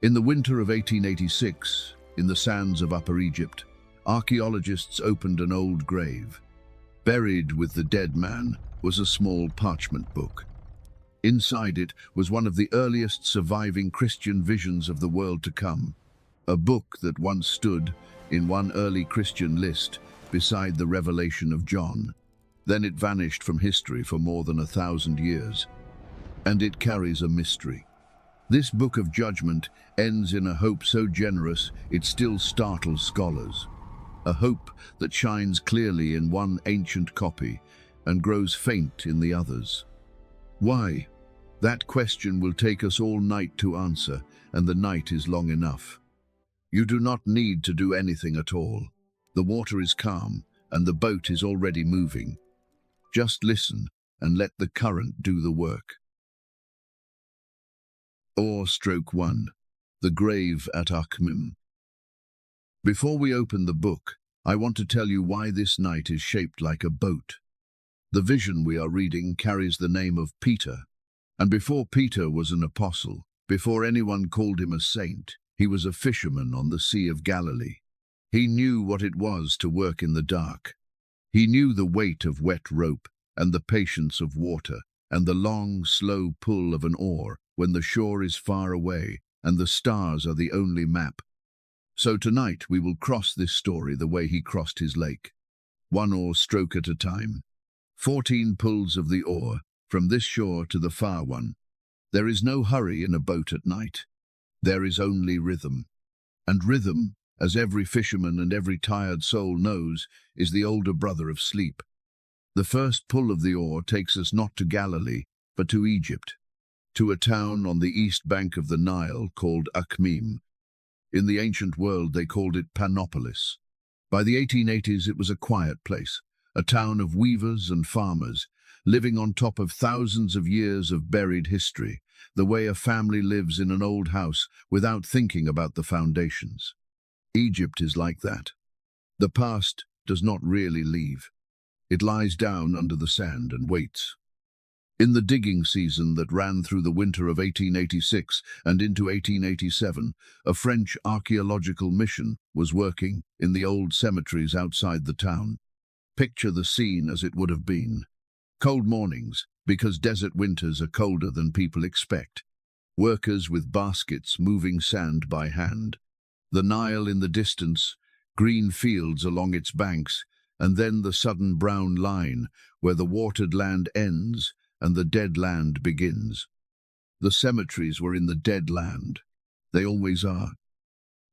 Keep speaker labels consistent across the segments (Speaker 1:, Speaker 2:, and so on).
Speaker 1: In the winter of 1886, in the sands of Upper Egypt, archaeologists opened an old grave. Buried with the dead man was a small parchment book. Inside it was one of the earliest surviving Christian visions of the world to come, a book that once stood in one early Christian list beside the Revelation of John. Then it vanished from history for more than 1,000 years. And it carries a mystery. This book of judgment ends in a hope so generous it still startles scholars. A hope that shines clearly in one ancient copy and grows faint in the others. Why? That question will take us all night to answer, and the night is long enough. You do not need to do anything at all. The water is calm, and the boat is already moving. Just listen and let the current do the work. Oar Stroke 1. The Grave at Akhmim. Before we open the book, I want to tell you why this night is shaped like a boat. The vision we are reading carries the name of Peter. And before Peter was an apostle, before anyone called him a saint, he was a fisherman on the Sea of Galilee. He knew what it was to work in the dark. He knew the weight of wet rope and the patience of water and the long, slow pull of an oar when the shore is far away and the stars are the only map. So tonight we will cross this story the way he crossed his lake, one oar stroke at a time. 14 pulls of the oar, from this shore to the far one. There is no hurry in a boat at night. There is only rhythm. And rhythm, as every fisherman and every tired soul knows, is the older brother of sleep. The first pull of the oar takes us not to Galilee, but to Egypt, to a town on the east bank of the Nile called Akhmim. In the ancient world they called it Panopolis. By the 1880s it was a quiet place, a town of weavers and farmers, living on top of thousands of years of buried history, the way a family lives in an old house without thinking about the foundations. Egypt is like that. The past does not really leave. It lies down under the sand and waits. In the digging season that ran through the winter of 1886 and into 1887, a French archaeological mission was working in the old cemeteries outside the town. Picture the scene as it would have been. Cold mornings, because desert winters are colder than people expect. Workers with baskets moving sand by hand. The Nile in the distance, green fields along its banks, and then the sudden brown line where the watered land ends and the dead land begins. The cemeteries were in the dead land. They always are.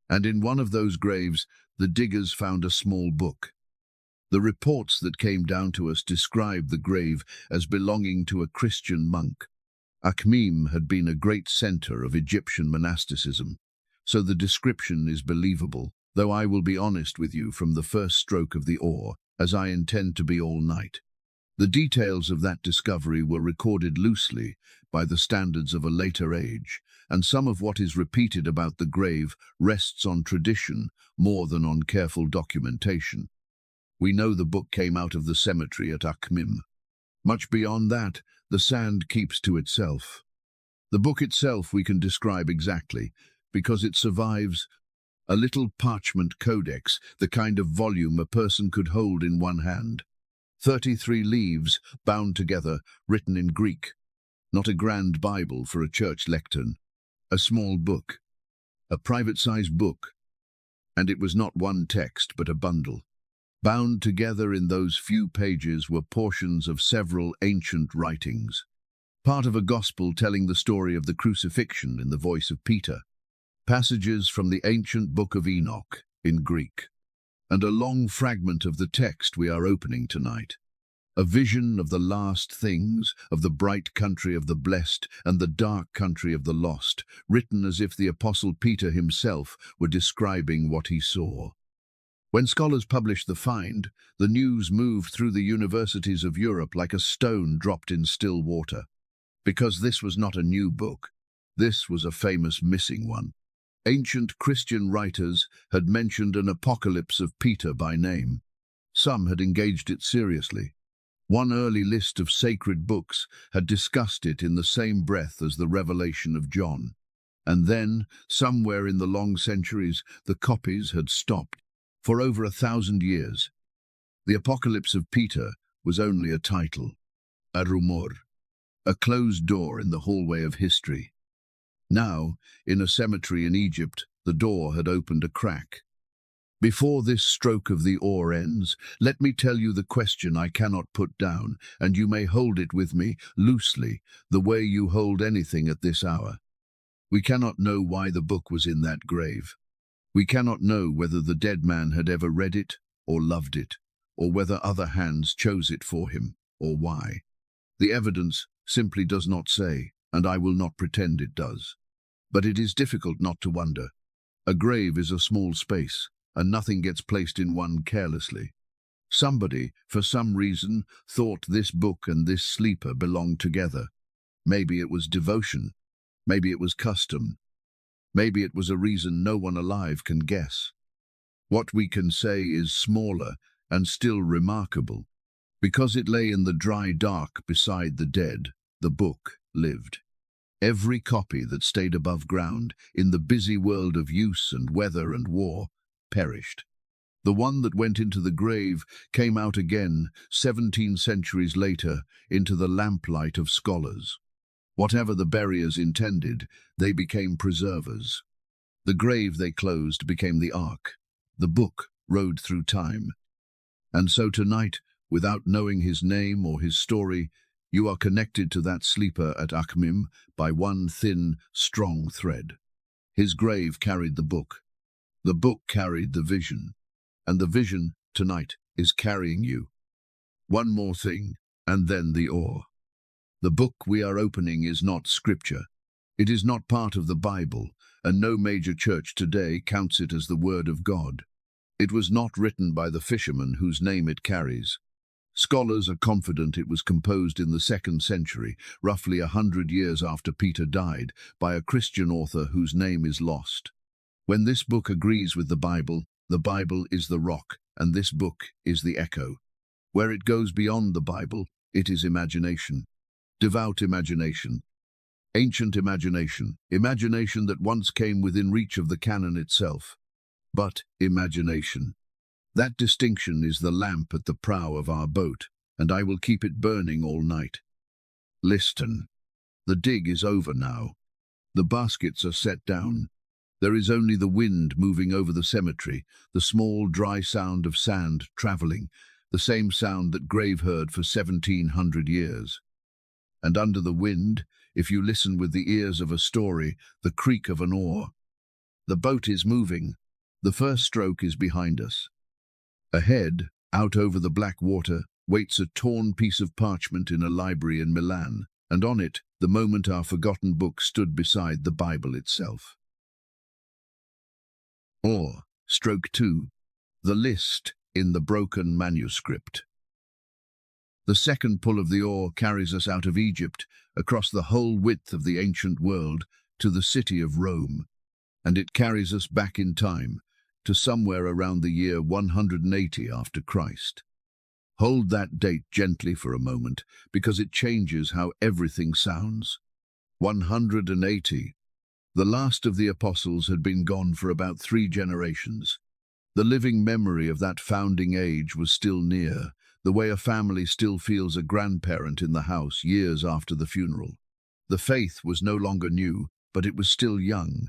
Speaker 1: And in one of those graves, the diggers found a small book. The reports that came down to us described the grave as belonging to a Christian monk. Akhmim had been a great center of Egyptian monasticism, so the description is believable, though I will be honest with you from the first stroke of the oar, as I intend to be all night. The details of that discovery were recorded loosely by the standards of a later age, and some of what is repeated about the grave rests on tradition more than on careful documentation. We know the book came out of the cemetery at Akhmim. Much beyond that, the sand keeps to itself. The book itself we can describe exactly, because it survives a little parchment codex, the kind of volume a person could hold in one hand. 33 leaves, bound together, written in Greek. Not a grand Bible for a church lectern. A small book. A private-sized book. And it was not one text, but a bundle. Bound together in those few pages were portions of several ancient writings. Part of a gospel telling the story of the crucifixion in the voice of Peter. Passages from the ancient book of Enoch, in Greek. And a long fragment of the text we are opening tonight. A vision of the last things, of the bright country of the blessed and the dark country of the lost, written as if the Apostle Peter himself were describing what he saw. When scholars published the find, the news moved through the universities of Europe like a stone dropped in still water. Because this was not a new book. This was a famous missing one. Ancient Christian writers had mentioned an apocalypse of Peter by name. Some had engaged it seriously. One early list of sacred books had discussed it in the same breath as the Revelation of John. And then, somewhere in the long centuries, the copies had stopped. For over 1,000 years, the Apocalypse of Peter was only a title, a rumor, a closed door in the hallway of history. Now, in a cemetery in Egypt, the door had opened a crack. Before this stroke of the oar ends, let me tell you the question I cannot put down, and you may hold it with me, loosely, the way you hold anything at this hour. We cannot know why the book was in that grave. We cannot know whether the dead man had ever read it, or loved it, or whether other hands chose it for him, or why. The evidence simply does not say, and I will not pretend it does. But it is difficult not to wonder. A grave is a small space, and nothing gets placed in one carelessly. Somebody, for some reason, thought this book and this sleeper belonged together. Maybe it was devotion. Maybe it was custom. Maybe it was a reason no one alive can guess. What we can say is smaller and still remarkable. Because it lay in the dry dark beside the dead, the book lived. Every copy that stayed above ground, in the busy world of use and weather and war, perished. The one that went into the grave came out again, 17 centuries later, into the lamplight of scholars. Whatever the buriers intended, they became preservers. The grave they closed became the ark. The book rode through time. And so tonight, without knowing his name or his story, you are connected to that sleeper at Akhmim by one thin, strong thread. His grave carried the book. The book carried the vision. And the vision, tonight, is carrying you. One more thing, and then the oar. The book we are opening is not scripture. It is not part of the Bible, and no major church today counts it as the Word of God. It was not written by the Fisherman whose name it carries. Scholars are confident it was composed in the 2nd century, roughly 100 years after Peter died, by a Christian author whose name is lost. When this book agrees with the Bible is the rock, and this book is the echo. Where it goes beyond the Bible, it is imagination. Devout imagination. Ancient imagination. Imagination that once came within reach of the canon itself. But imagination. That distinction is the lamp at the prow of our boat, and I will keep it burning all night. Listen. The dig is over now. The baskets are set down. There is only the wind moving over the cemetery, the small, dry sound of sand travelling, the same sound that grave heard for 1,700 years. And under the wind, if you listen with the ears of a story, the creak of an oar. The boat is moving. The first stroke is behind us. Ahead, out over the black water, waits a torn piece of parchment in a library in Milan, and on it, the moment our forgotten book stood beside the Bible itself. Oar Stroke 2. The list in the broken manuscript. The second pull of the oar carries us out of Egypt, across the whole width of the ancient world, to the city of Rome, and it carries us back in time, to somewhere around the year 180 after Christ. Hold that date gently for a moment, because it changes how everything sounds. 180. The last of the apostles had been gone for about 3 generations. The living memory of that founding age was still near, the way a family still feels a grandparent in the house years after the funeral. The faith was no longer new, but it was still young,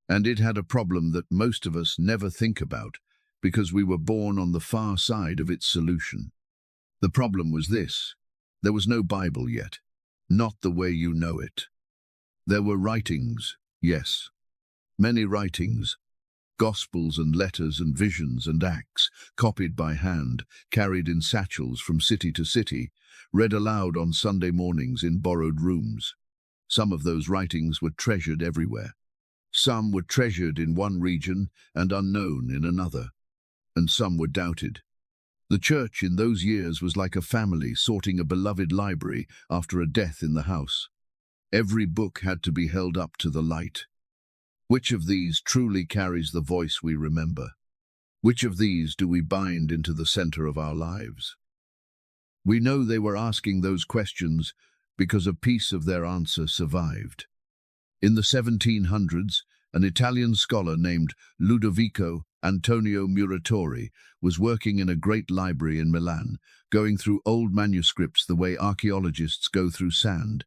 Speaker 1: and it had a problem that most of us never think about, because we were born on the far side of its solution. The problem was this: there was no Bible yet, not the way you know it. There were writings, yes, many writings, Gospels and letters and visions and acts, copied by hand, carried in satchels from city to city, read aloud on Sunday mornings in borrowed rooms. Some of those writings were treasured everywhere. Some were treasured in one region and unknown in another, and some were doubted. The church in those years was like a family sorting a beloved library after a death in the house. Every book had to be held up to the light. Which of these truly carries the voice we remember? Which of these do we bind into the center of our lives? We know they were asking those questions because a piece of their answer survived. In the 1700s, an Italian scholar named Ludovico Antonio Muratori was working in a great library in Milan, going through old manuscripts the way archaeologists go through sand.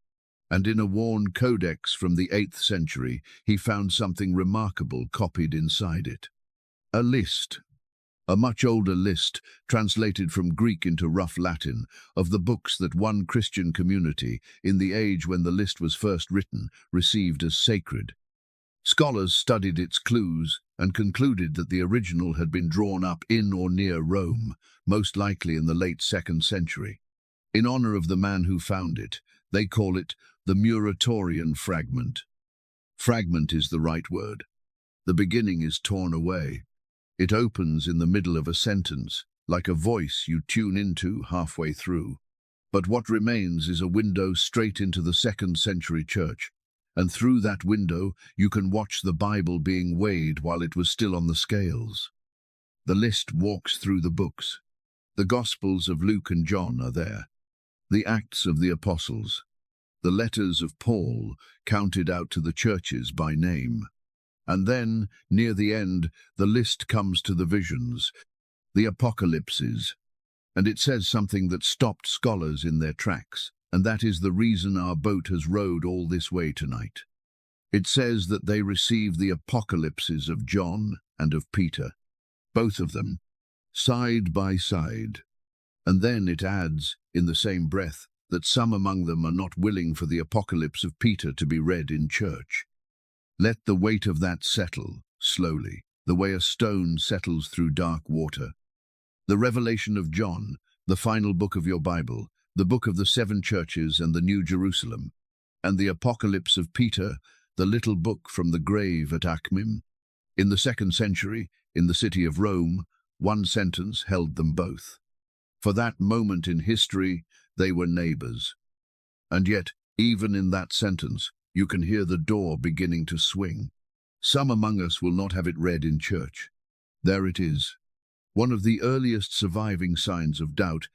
Speaker 1: And in a worn codex from the 8th century, he found something remarkable copied inside it. A list. A much older list, translated from Greek into rough Latin, of the books that one Christian community, in the age when the list was first written, received as sacred. Scholars studied its clues and concluded that the original had been drawn up in or near Rome, most likely in the late 2nd century. In honor of the man who found it, they call it the Muratorian fragment. Fragment is the right word. The beginning is torn away. It opens in the middle of a sentence, like a voice you tune into halfway through. But what remains is a window straight into the 2nd century church, and through that window you can watch the Bible being weighed while it was still on the scales. The list walks through the books. The Gospels of Luke and John are there. The Acts of the Apostles. The letters of Paul, counted out to the churches by name. And then, near the end, the list comes to the visions, the apocalypses. And it says something that stopped scholars in their tracks, and that is the reason our boat has rowed all this way tonight. It says that they received the apocalypses of John and of Peter, both of them, side by side. And then it adds, in the same breath, that some among them are not willing for the apocalypse of Peter to be read in church. Let the weight of that settle, slowly, the way a stone settles through dark water. The revelation of John, the final book of your Bible, the book of the 7 churches and the New Jerusalem, and the apocalypse of Peter, the little book from the grave at Akhmim. In the 2nd century, in the city of Rome, one sentence held them both. For that moment in history, they were neighbors. And yet, even in that sentence, you can hear the door beginning to swing. Some among us will not have it read in church. There it is. One of the earliest surviving signs of doubt,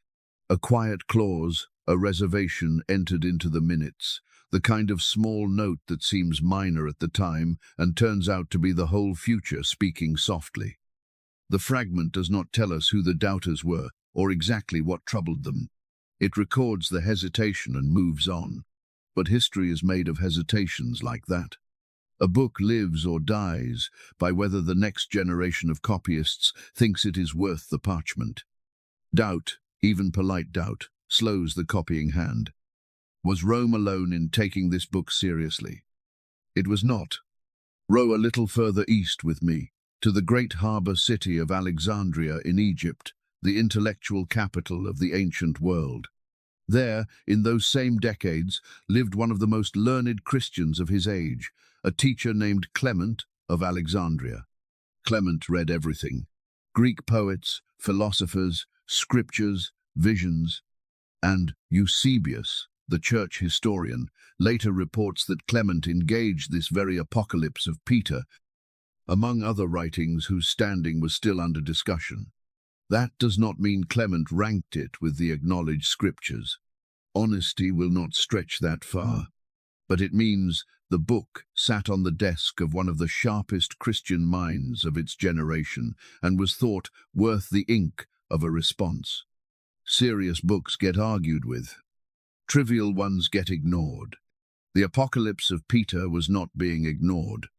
Speaker 1: a quiet clause, a reservation entered into the minutes, the kind of small note that seems minor at the time and turns out to be the whole future speaking softly. The fragment does not tell us who the doubters were or exactly what troubled them. It records the hesitation and moves on. But history is made of hesitations like that. A book lives or dies by whether the next generation of copyists thinks it is worth the parchment. Doubt, even polite doubt, slows the copying hand. Was Rome alone in taking this book seriously? It was not. Row a little further east with me, to the great harbour city of Alexandria in Egypt, the intellectual capital of the ancient world. There, in those same decades, lived one of the most learned Christians of his age, a teacher named Clement of Alexandria. Clement read everything: Greek poets, philosophers, scriptures, visions. And Eusebius, the church historian, later reports that Clement engaged this very apocalypse of Peter, among other writings whose standing was still under discussion. That does not mean Clement ranked it with the acknowledged scriptures. Honesty will not stretch that far. But it means the book sat on the desk of one of the sharpest Christian minds of its generation and was thought worth the ink of a response. Serious books get argued with. Trivial ones get ignored. The apocalypse of Peter was not being ignored.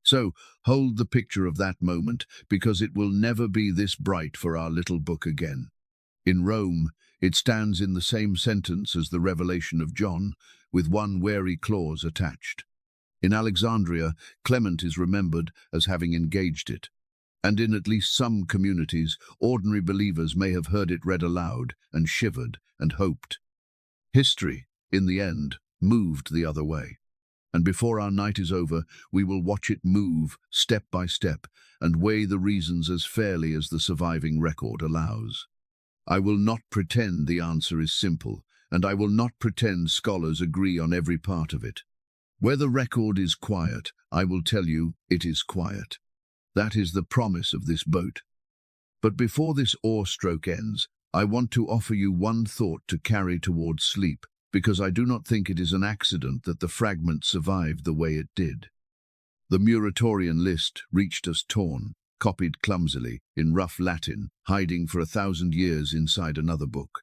Speaker 1: So, hold the picture of that moment, because it will never be this bright for our little book again. In Rome, it stands in the same sentence as the revelation of John, with one wary clause attached. In Alexandria, Clement is remembered as having engaged it. And in at least some communities, ordinary believers may have heard it read aloud and shivered and hoped. History, in the end, moved the other way. And before our night is over, we will watch it move, step by step, and weigh the reasons as fairly as the surviving record allows. I will not pretend the answer is simple, and I will not pretend scholars agree on every part of it. Where the record is quiet, I will tell you it is quiet. That is the promise of this boat. But before this oar stroke ends, I want to offer you one thought to carry towards sleep, because I do not think it is an accident that the fragment survived the way it did. The Muratorian list reached us torn, copied clumsily, in rough Latin, hiding for 1,000 years inside another book.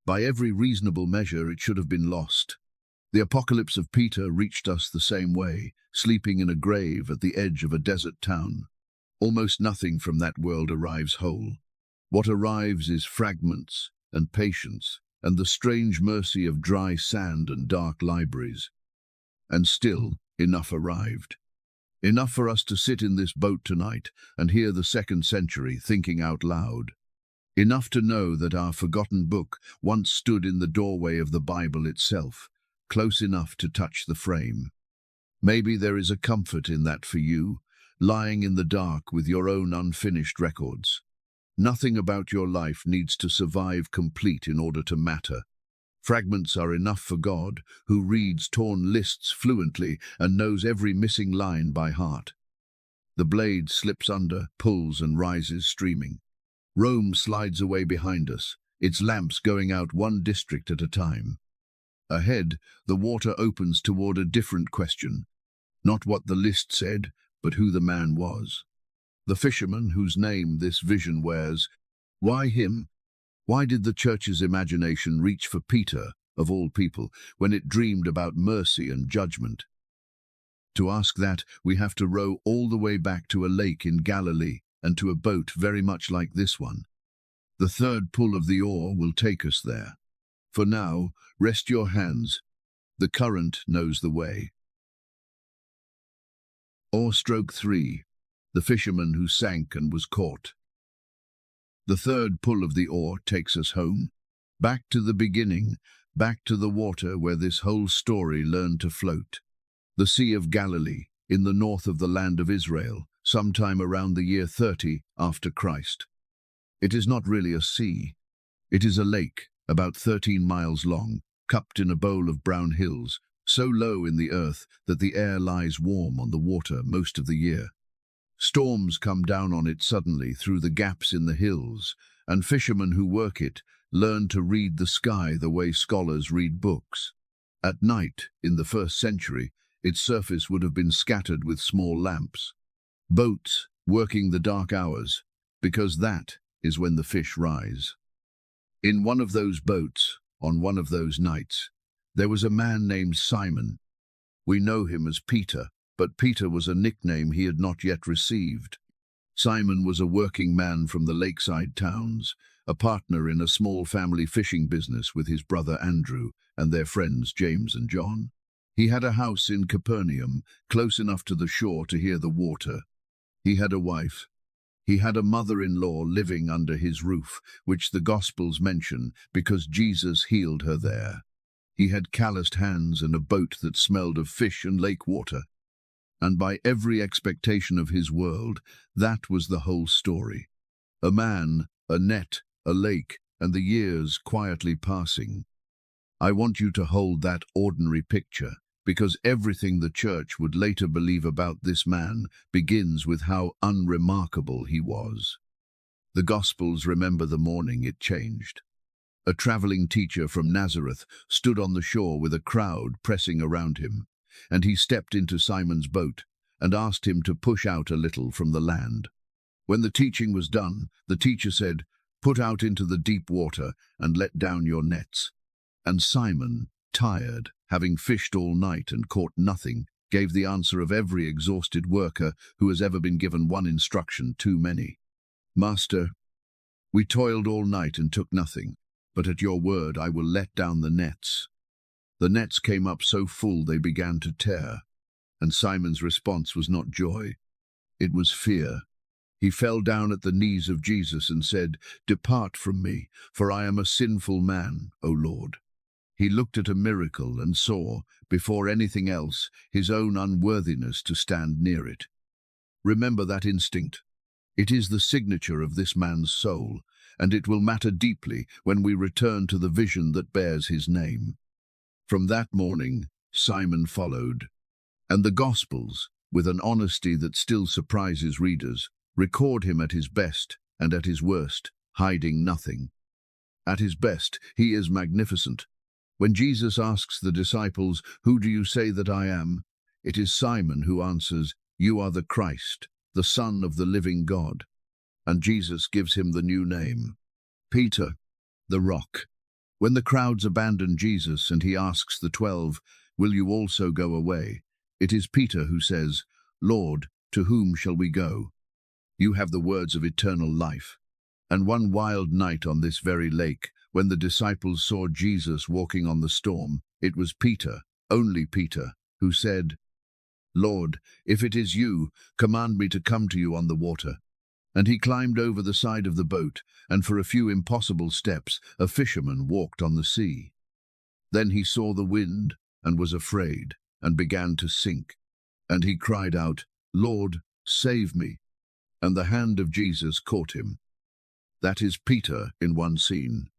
Speaker 1: By every reasonable measure, it should have been lost. The apocalypse of Peter reached us the same way, sleeping in a grave at the edge of a desert town. Almost nothing from that world arrives whole. What arrives is fragments and patience and the strange mercy of dry sand and dark libraries. And still, enough arrived. Enough for us to sit in this boat tonight and hear the 2nd century thinking out loud. Enough to know that our forgotten book once stood in the doorway of the Bible itself, close enough to touch the frame. Maybe there is a comfort in that for you, lying in the dark with your own unfinished records. Nothing about your life needs to survive complete in order to matter. Fragments are enough for God, who reads torn lists fluently and knows every missing line by heart. The blade slips under, pulls and rises streaming. Rome slides away behind us, its lamps going out one district at a time. Ahead, the water opens toward a different question. Not what the list said, but who the man was. The fisherman whose name this vision wears. Why him? Why did the church's imagination reach for Peter, of all people, when it dreamed about mercy and judgment? To ask that, we have to row all the way back to a lake in Galilee and to a boat very much like this one. The 3rd pull of the oar will take us there. For now, rest your hands. The current knows the way. Oar Stroke 3. The fisherman who sank and was caught. The 3rd pull of the oar takes us home, back to the beginning, back to the water where this whole story learned to float. The Sea of Galilee, in the north of the land of Israel, sometime around the year 30 after Christ. It is not really a sea. It is a lake, about 13 miles long, cupped in a bowl of brown hills, so low in the earth that the air lies warm on the water most of the year. Storms come down on it suddenly through the gaps in the hills, and fishermen who work it learn to read the sky the way scholars read books. At night, in the 1st century, its surface would have been scattered with small lamps. Boats working the dark hours, because that is when the fish rise. In one of those boats, on one of those nights, there was a man named Simon. We know him as Peter, but Peter was a nickname he had not yet received. Simon was a working man from the lakeside towns, a partner in a small family fishing business with his brother Andrew and their friends James and John. He had a house in Capernaum, close enough to the shore to hear the water. He had a wife. He had a mother-in-law living under his roof, which the Gospels mention because Jesus healed her there. He had calloused hands and a boat that smelled of fish and lake water. And by every expectation of his world, that was the whole story. A man, a net, a lake, and the years quietly passing. I want you to hold that ordinary picture, because everything the church would later believe about this man begins with how unremarkable he was. The Gospels remember the morning it changed. A traveling teacher from Nazareth stood on the shore with a crowd pressing around him, and he stepped into Simon's boat and asked him to push out a little from the land. When the teaching was done, the teacher said, "Put out into the deep water and let down your nets." And Simon, tired, having fished all night and caught nothing, gave the answer of every exhausted worker who has ever been given one instruction too many. "Master, we toiled all night and took nothing, but at your word I will let down the nets." The nets came up so full they began to tear, and Simon's response was not joy, it was fear. He fell down at the knees of Jesus and said, "Depart from me, for I am a sinful man, O Lord." He looked at a miracle and saw, before anything else, his own unworthiness to stand near it. Remember that instinct. It is the signature of this man's soul, and it will matter deeply when we return to the vision that bears his name. From that morning, Simon followed, and the Gospels, with an honesty that still surprises readers, record him at his best and at his worst, hiding nothing. At his best, he is magnificent. When Jesus asks the disciples, "Who do you say that I am?" it is Simon who answers, "You are the Christ, the Son of the living God." And Jesus gives him the new name, Peter, the rock. When the crowds abandon Jesus and he asks the 12, "Will you also go away?" it is Peter who says, "Lord, to whom shall we go? You have the words of eternal life." And one wild night on this very lake, when the disciples saw Jesus walking on the storm, it was Peter, only Peter, who said, "Lord, if it is you, command me to come to you on the water." And he climbed over the side of the boat, and for a few impossible steps a fisherman walked on the sea. Then he saw the wind, and was afraid, and began to sink. And he cried out, "Lord, save me." And the hand of Jesus caught him. That is Peter in one scene.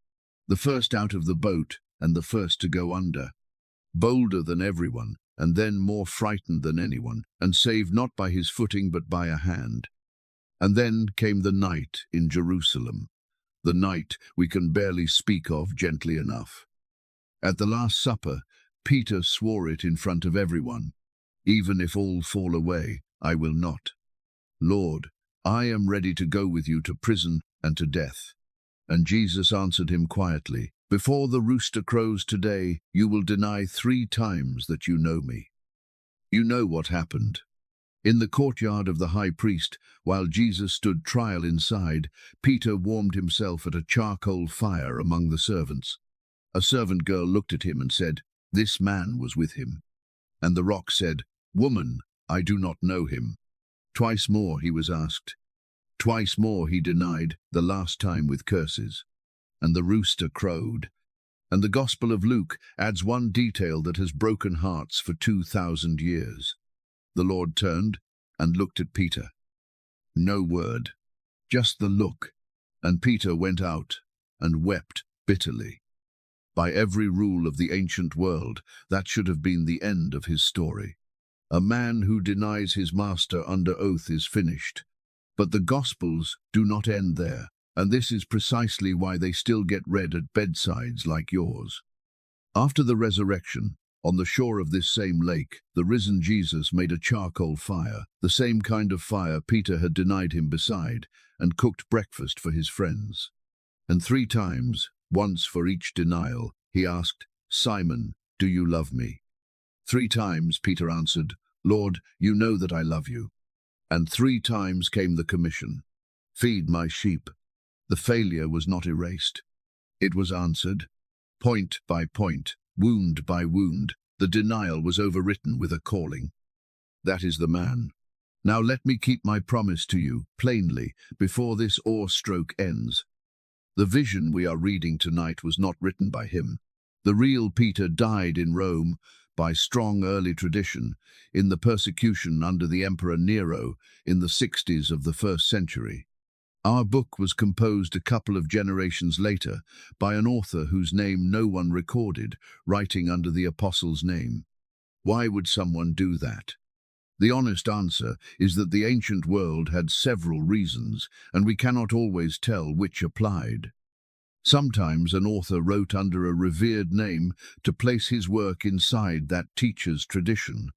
Speaker 1: The first out of the boat, and the first to go under. Bolder than everyone, and then more frightened than anyone, and saved not by his footing but by a hand. And then came the night in Jerusalem, the night we can barely speak of gently enough. At the Last Supper, Peter swore it in front of everyone, "Even if all fall away, I will not. Lord, I am ready to go with you to prison and to death." And Jesus answered him quietly, "Before the rooster crows today, you will deny 3 times that you know me." You know what happened. In the courtyard of the high priest, while Jesus stood trial inside, Peter warmed himself at a charcoal fire among the servants. A servant girl looked at him and said, "This man was with him." And the rock said, "Woman, I do not know him." Twice more he was asked. Twice more he denied, the last time with curses. And the rooster crowed. And the Gospel of Luke adds one detail that has broken hearts for 2,000 years. The Lord turned and looked at Peter. No word, just the look, and Peter went out and wept bitterly. By every rule of the ancient world, that should have been the end of his story. A man who denies his master under oath is finished. But the Gospels do not end there, and this is precisely why they still get read at bedsides like yours. After the resurrection, on the shore of this same lake, the risen Jesus made a charcoal fire, the same kind of fire Peter had denied him beside, and cooked breakfast for his friends. And 3 times, once for each denial, he asked, "Simon, do you love me?" 3 times Peter answered, "Lord, you know that I love you." And 3 times came the commission, "Feed my sheep." The failure was not erased. It was answered. Point by point, wound by wound, the denial was overwritten with a calling. That is the man. Now let me keep my promise to you, plainly, before this oar stroke ends. The vision we are reading tonight was not written by him. The real Peter died in Rome, by strong early tradition, in the persecution under the Emperor Nero in the 60s of the 1st century. Our book was composed a couple of generations later by an author whose name no one recorded, writing under the apostle's name. Why would someone do that? The honest answer is that the ancient world had several reasons, and we cannot always tell which applied. Sometimes an author wrote under a revered name to place his work inside that teacher's tradition,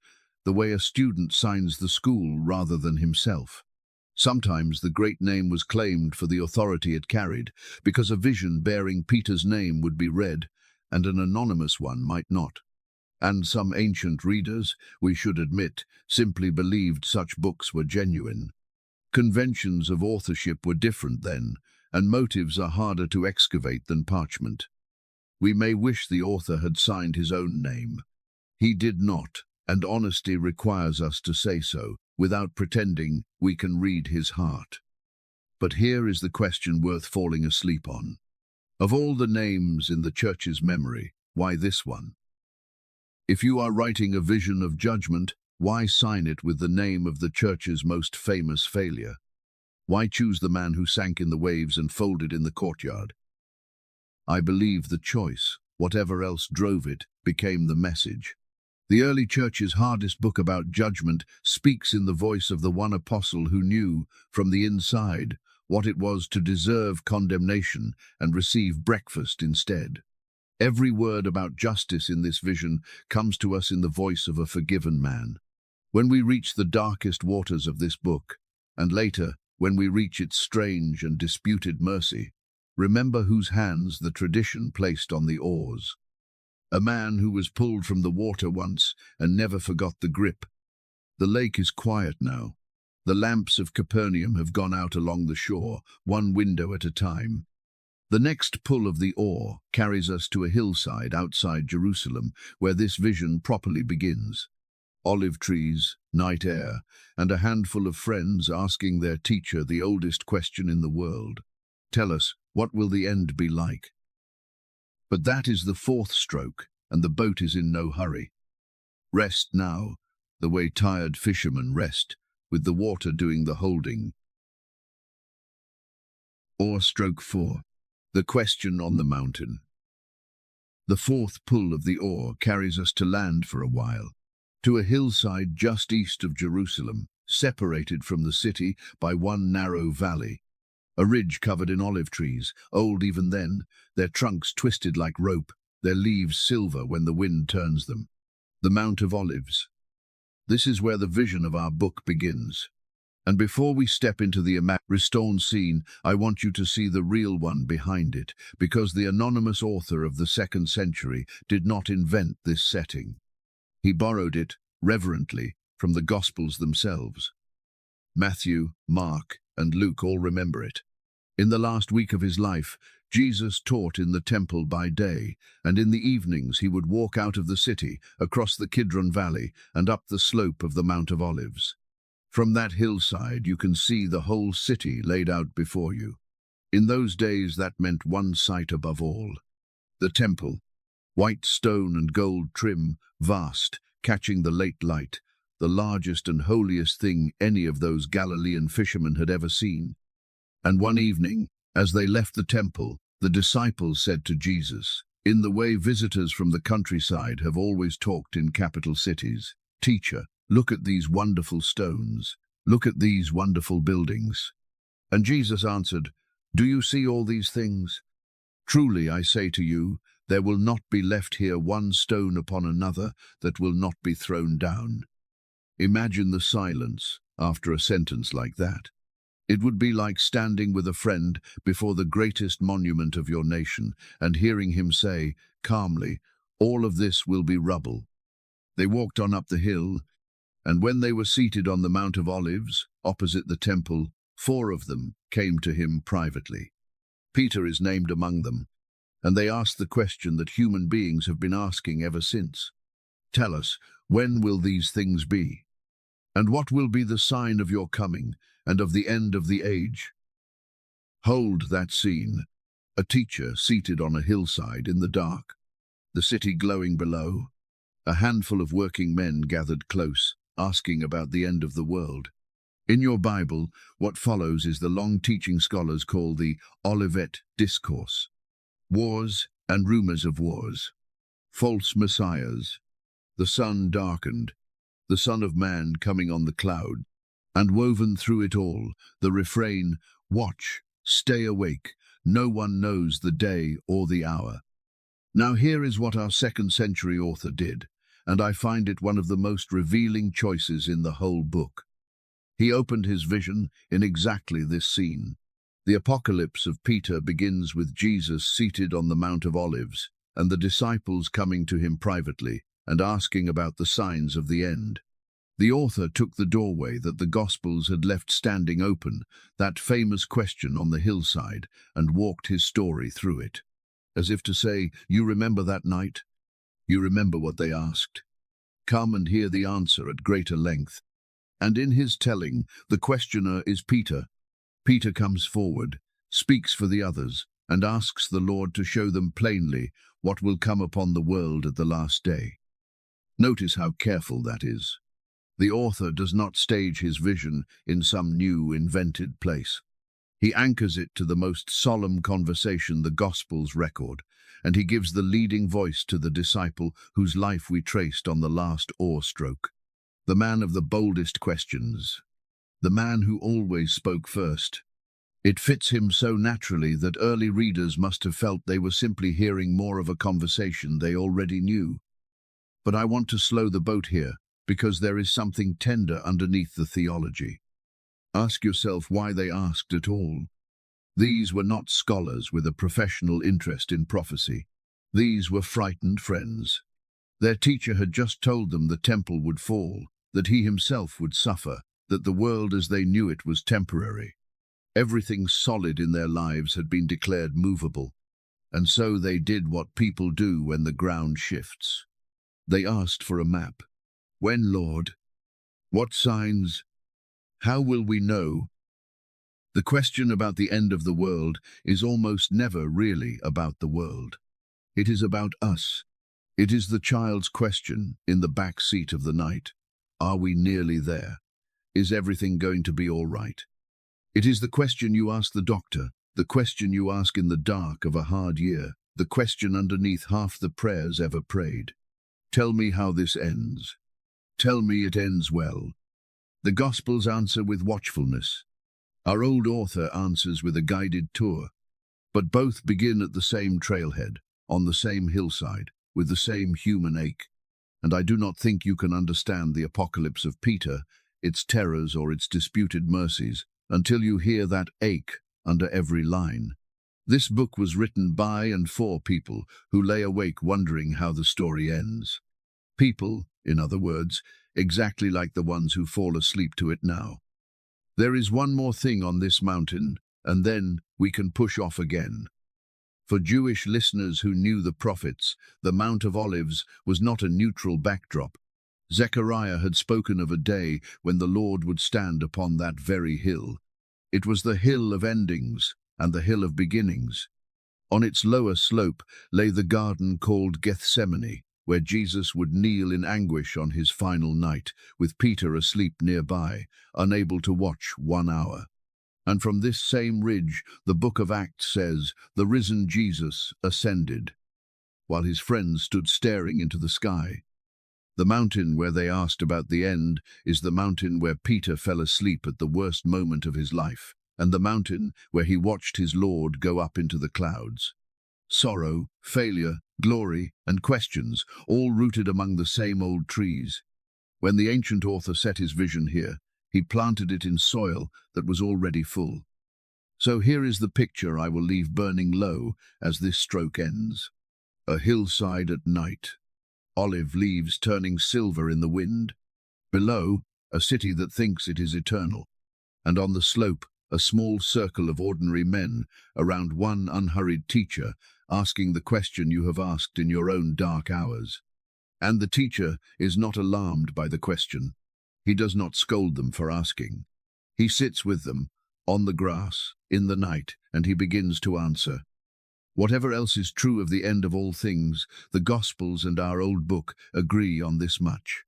Speaker 1: the way a student signs the school rather than himself. Sometimes the great name was claimed for the authority it carried, because a vision bearing Peter's name would be read, and an anonymous one might not. And some ancient readers, we should admit, simply believed such books were genuine. Conventions of authorship were different then, and motives are harder to excavate than parchment. We may wish the author had signed his own name. He did not, and honesty requires us to say so, without pretending we can read his heart. But here is the question worth falling asleep on. Of all the names in the Church's memory, why this one? If you are writing a vision of judgment, why sign it with the name of the Church's most famous failure? Why choose the man who sank in the waves and folded in the courtyard? I believe the choice, whatever else drove it, became the message. The early Church's hardest book about judgment speaks in the voice of the one apostle who knew, from the inside, what it was to deserve condemnation and receive breakfast instead. Every word about justice in this vision comes to us in the voice of a forgiven man. When we reach the darkest waters of this book, and later, when we reach its strange and disputed mercy, remember whose hands the tradition placed on the oars. A man who was pulled from the water once and never forgot the grip. The lake is quiet now. The lamps of Capernaum have gone out along the shore, one window at a time. The next pull of the oar carries us to a hillside outside Jerusalem, where this vision properly begins. Olive trees, night air, and a handful of friends asking their teacher the oldest question in the world. Tell us, what will the end be like? But that is the fourth stroke, and the boat is in no hurry. Rest now, the way tired fishermen rest, with the water doing the holding. Oar Stroke 4. The Question on the Mountain. The fourth pull of the oar carries us to land for a while, to a hillside just east of Jerusalem, separated from the city by one narrow valley. A ridge covered in olive trees, old even then, their trunks twisted like rope, their leaves silver when the wind turns them. The Mount of Olives. This is where the vision of our book begins. And before we step into the restored scene, I want you to see the real one behind it, because the anonymous author of the 2nd century did not invent this setting. He borrowed it, reverently, from the Gospels themselves. Matthew, Mark, and Luke all remember it. In the last week of his life, Jesus taught in the temple by day, and in the evenings he would walk out of the city, across the Kidron Valley, and up the slope of the Mount of Olives. From that hillside you can see the whole city laid out before you. In those days that meant one sight above all. The temple, white stone and gold trim, vast, catching the late light, the largest and holiest thing any of those Galilean fishermen had ever seen. And one evening, as they left the temple, the disciples said to Jesus, in the way visitors from the countryside have always talked in capital cities, "Teacher, look at these wonderful stones. Look at these wonderful buildings." And Jesus answered, "Do you see all these things? Truly I say to you, there will not be left here one stone upon another that will not be thrown down." Imagine the silence after a sentence like that. It would be like standing with a friend before the greatest monument of your nation and hearing him say, calmly, "All of this will be rubble." They walked on up the hill, and when they were seated on the Mount of Olives, opposite the temple, 4 of them came to him privately. Peter is named among them, and they asked the question that human beings have been asking ever since. Tell us, when will these things be? And what will be the sign of your coming and of the end of the age? Hold that scene. A teacher seated on a hillside in the dark, the city glowing below, a handful of working men gathered close, asking about the end of the world. In your Bible, what follows is the long teaching scholars call the Olivet Discourse. Wars and rumors of wars. False messiahs. The sun darkened. The Son of Man coming on the cloud. And woven through it all, the refrain, "Watch, stay awake, no one knows the day or the hour." Now here is what our 2nd century author did, and I find it one of the most revealing choices in the whole book. He opened his vision in exactly this scene. The apocalypse of Peter begins with Jesus seated on the Mount of Olives, and the disciples coming to him privately and asking about the signs of the end. The author took the doorway that the Gospels had left standing open, that famous question on the hillside, and walked his story through it. As if to say, you remember that night? You remember what they asked? Come and hear the answer at greater length. And in his telling, the questioner is Peter. Peter comes forward, speaks for the others, and asks the Lord to show them plainly what will come upon the world at the last day. Notice how careful that is. The author does not stage his vision in some new, invented place. He anchors it to the most solemn conversation the Gospels record, and he gives the leading voice to the disciple whose life we traced on the last oar stroke. The man of the boldest questions. The man who always spoke first. It fits him so naturally that early readers must have felt they were simply hearing more of a conversation they already knew. But I want to slow the boat here, because there is something tender underneath the theology. Ask yourself why they asked at all. These were not scholars with a professional interest in prophecy. These were frightened friends. Their teacher had just told them the temple would fall, that he himself would suffer, that the world as they knew it was temporary. Everything solid in their lives had been declared movable, and so they did what people do when the ground shifts. They asked for a map. When, Lord? What signs? How will we know? The question about the end of the world is almost never really about the world. It is about us. It is the child's question in the back seat of the night. Are we nearly there? Is everything going to be all right? It is the question you ask the doctor, the question you ask in the dark of a hard year, the question underneath half the prayers ever prayed. Tell me how this ends. Tell me it ends well. The Gospels answer with watchfulness. Our old author answers with a guided tour. But both begin at the same trailhead, on the same hillside, with the same human ache. And I do not think you can understand the apocalypse of Peter, its terrors or its disputed mercies, until you hear that ache under every line. This book was written by and for people who lay awake wondering how the story ends. People, in other words, exactly like the ones who fall asleep to it now. There is one more thing on this mountain, and then we can push off again. For Jewish listeners who knew the prophets, the Mount of Olives was not a neutral backdrop. Zechariah had spoken of a day when the Lord would stand upon that very hill. It was the hill of endings and the hill of beginnings. On its lower slope lay the garden called Gethsemane, where Jesus would kneel in anguish on his final night, with Peter asleep nearby, unable to watch 1 hour. And from this same ridge, the book of Acts says, the risen Jesus ascended, while his friends stood staring into the sky. The mountain where they asked about the end is the mountain where Peter fell asleep at the worst moment of his life, and the mountain where he watched his Lord go up into the clouds. Sorrow, failure, glory, and questions, all rooted among the same old trees. When the ancient author set his vision here, he planted it in soil that was already full. So here is the picture I will leave burning low as this stroke ends. A hillside at night. Olive leaves turning silver in the wind. Below, a city that thinks it is eternal. And on the slope, a small circle of ordinary men around one unhurried teacher, asking the question you have asked in your own dark hours. And the teacher is not alarmed by the question. He does not scold them for asking. He sits with them, on the grass, in the night, and he begins to answer. Whatever else is true of the end of all things, the Gospels and our old book agree on this much.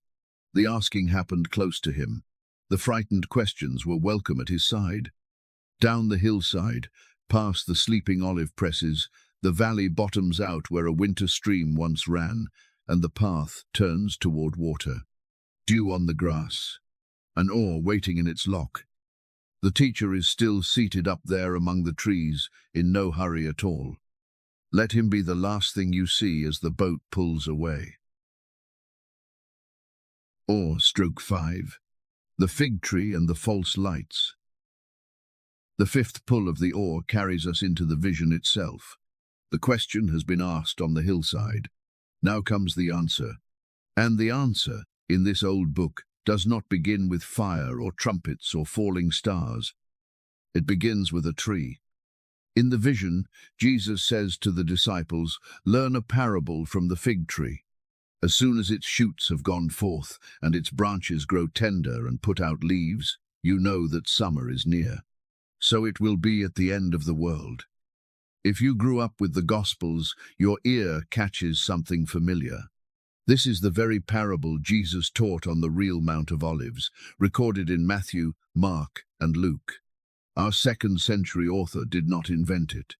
Speaker 1: The asking happened close to him. The frightened questions were welcome at his side. Down the hillside, past the sleeping olive presses, the valley bottoms out where a winter stream once ran, and the path turns toward water. Dew on the grass, an oar waiting in its lock. The teacher is still seated up there among the trees, in no hurry at all. Let him be the last thing you see as the boat pulls away. Oar Stroke 5. The Fig Tree and the False Lights. The fifth pull of the oar carries us into the vision itself. The question has been asked on the hillside. Now comes the answer. And the answer, in this old book, does not begin with fire or trumpets or falling stars. It begins with a tree. In the vision, Jesus says to the disciples, "Learn a parable from the fig tree. As soon as its shoots have gone forth and its branches grow tender and put out leaves, you know that summer is near. So it will be at the end of the world." If you grew up with the Gospels, your ear catches something familiar. This is the very parable Jesus taught on the real Mount of Olives, recorded in Matthew, Mark, and Luke. Our second-century author did not invent it.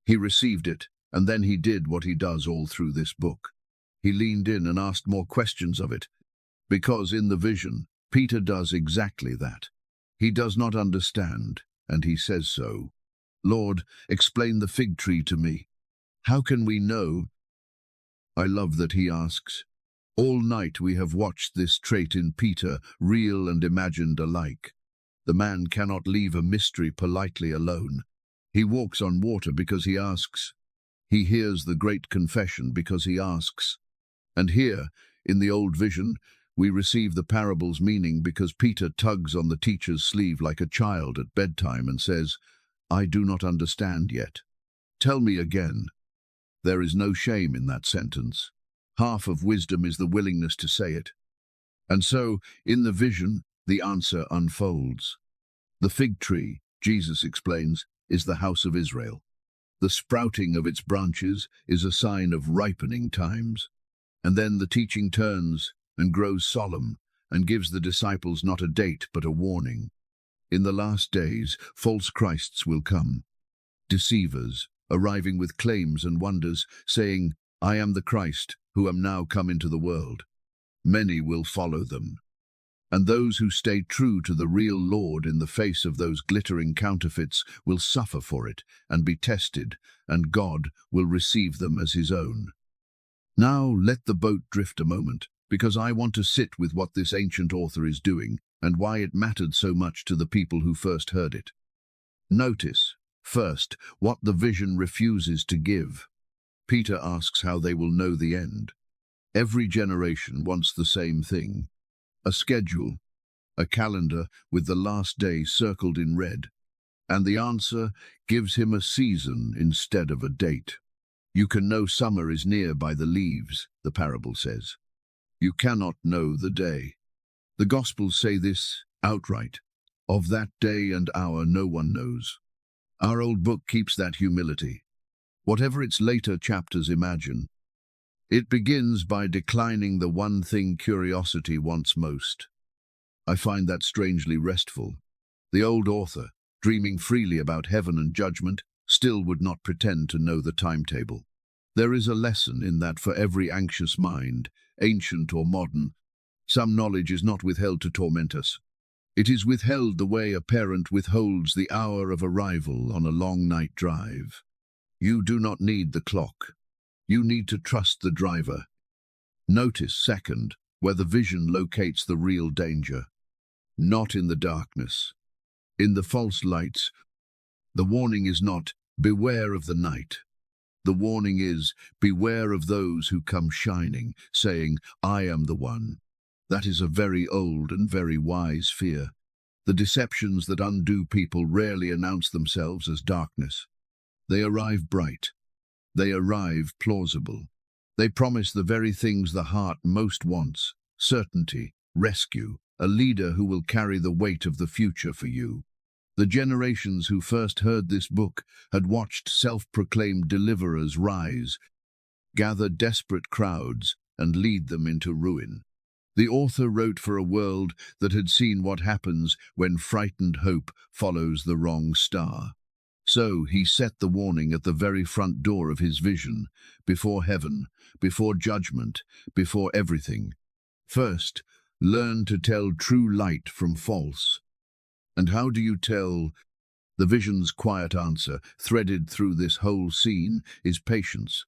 Speaker 1: He received it, and then he did what he does all through this book. He leaned in and asked more questions of it, because in the vision, Peter does exactly that. He does not understand, and he says so. Lord, explain the fig tree to me. How can we know? I love that he asks. All night we have watched this trait in Peter, real and imagined alike. The man cannot leave a mystery politely alone. He walks on water because he asks. He hears the great confession because he asks. And here, in the old vision, we receive the parable's meaning because Peter tugs on the teacher's sleeve like a child at bedtime and says, I do not understand yet. Tell me again. There is no shame in that sentence. Half of wisdom is the willingness to say it. And so, in the vision, the answer unfolds. The fig tree, Jesus explains, is the house of Israel. The sprouting of its branches is a sign of ripening times. And then the teaching turns and grows solemn and gives the disciples not a date but a warning. In the last days, false Christs will come, deceivers, arriving with claims and wonders, saying, I am the Christ, who am now come into the world. Many will follow them. And those who stay true to the real Lord in the face of those glittering counterfeits will suffer for it and be tested, and God will receive them as his own. Now let the boat drift a moment, because I want to sit with what this ancient author is doing and why it mattered so much to the people who first heard it. Notice, first, what the vision refuses to give. Peter asks how they will know the end. Every generation wants the same thing. A schedule, a calendar with the last day circled in red. And the answer gives him a season instead of a date. You can know summer is near by the leaves, the parable says. You cannot know the day. The Gospels say this outright. Of that day and hour no one knows. Our old book keeps that humility. Whatever its later chapters imagine, it begins by declining the one thing curiosity wants most. I find that strangely restful. The old author, dreaming freely about heaven and judgment, still would not pretend to know the timetable. There is a lesson in that for every anxious mind, ancient or modern, some knowledge is not withheld to torment us. It is withheld the way a parent withholds the hour of arrival on a long night drive. You do not need the clock. You need to trust the driver. Notice, second, where the vision locates the real danger. Not in the darkness. In the false lights. The warning is not, beware of the night. The warning is, beware of those who come shining, saying, I am the one. That is a very old and very wise fear. The deceptions that undo people rarely announce themselves as darkness. They arrive bright. They arrive plausible. They promise the very things the heart most wants: certainty, rescue, a leader who will carry the weight of the future for you. The generations who first heard this book had watched self-proclaimed deliverers rise, gather desperate crowds, and lead them into ruin. The author wrote for a world that had seen what happens when frightened hope follows the wrong star. So he set the warning at the very front door of his vision, before heaven, before judgment, before everything. First, learn to tell true light from false. And how do you tell? The vision's quiet answer, threaded through this whole scene, is patience.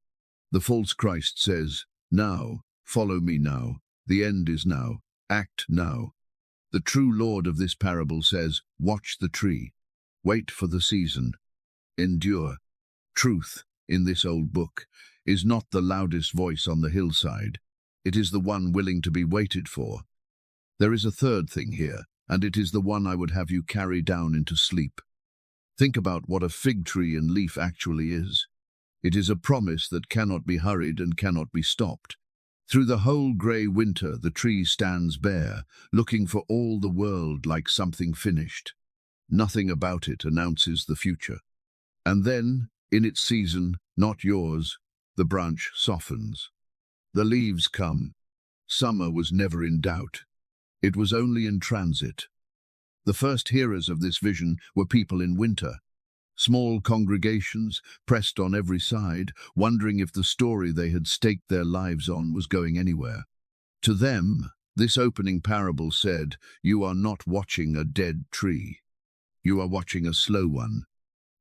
Speaker 1: The false Christ says, now, follow me now, the end is now, act now. The true Lord of this parable says, watch the tree, wait for the season, endure. Truth, in this old book, is not the loudest voice on the hillside. It is the one willing to be waited for. There is a third thing here, and it is the one I would have you carry down into sleep. Think about what a fig tree and leaf actually is. It is a promise that cannot be hurried and cannot be stopped. Through the whole grey winter, the tree stands bare, looking for all the world like something finished. Nothing about it announces the future. And then, in its season, not yours, the branch softens. The leaves come. Summer was never in doubt. It was only in transit. The first hearers of this vision were people in winter. Small congregations, pressed on every side, wondering if the story they had staked their lives on was going anywhere. To them, this opening parable said, you are not watching a dead tree. You are watching a slow one.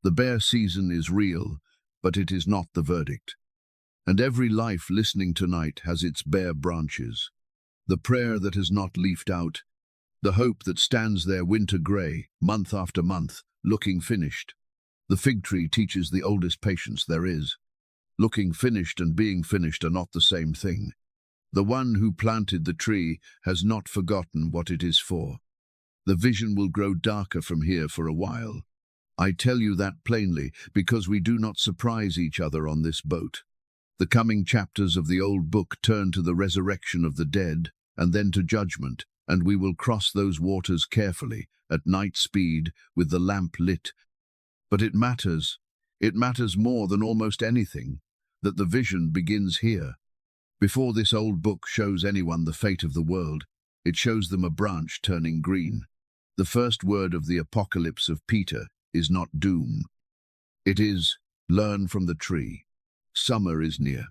Speaker 1: The bare season is real, but it is not the verdict. And every life listening tonight has its bare branches. The prayer that has not leafed out, the hope that stands there winter grey, month after month, looking finished. The fig tree teaches the oldest patience there is. Looking finished and being finished are not the same thing. The one who planted the tree has not forgotten what it is for. The vision will grow darker from here for a while. I tell you that plainly, because we do not surprise each other on this boat. The coming chapters of the old book turn to the resurrection of the dead, and then to judgment, and we will cross those waters carefully, at night speed, with the lamp lit. But it matters more than almost anything, that the vision begins here. Before this old book shows anyone the fate of the world, it shows them a branch turning green. The first word of the apocalypse of Peter is not doom. It is, learn from the tree. Summer is near.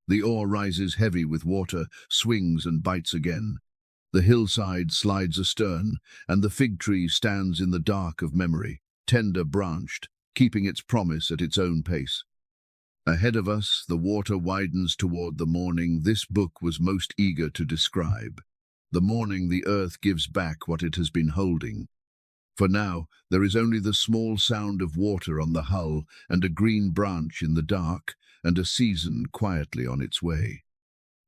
Speaker 1: The oar rises heavy with water, swings and bites again. The hillside slides astern, and the fig tree stands in the dark of memory, tender-branched, keeping its promise at its own pace. Ahead of us, the water widens toward the morning this book was most eager to describe. The morning the earth gives back what it has been holding. For now, there is only the small sound of water on the hull and a green branch in the dark, and a season quietly on its way.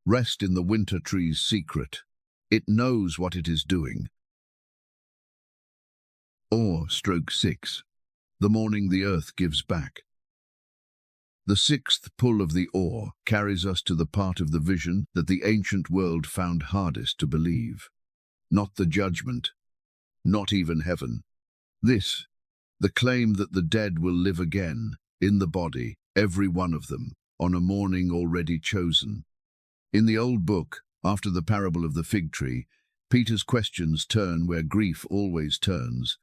Speaker 1: Rest in the winter tree's secret. It knows what it is doing. Oar Stroke 6. The morning the earth gives back. The sixth pull of the oar carries us to the part of the vision that the ancient world found hardest to believe. Not the judgment, not even heaven. This, the claim that the dead will live again, in the body, every one of them, on a morning already chosen. In the old book, after the parable of the fig tree, Peter's questions turn where grief always turns.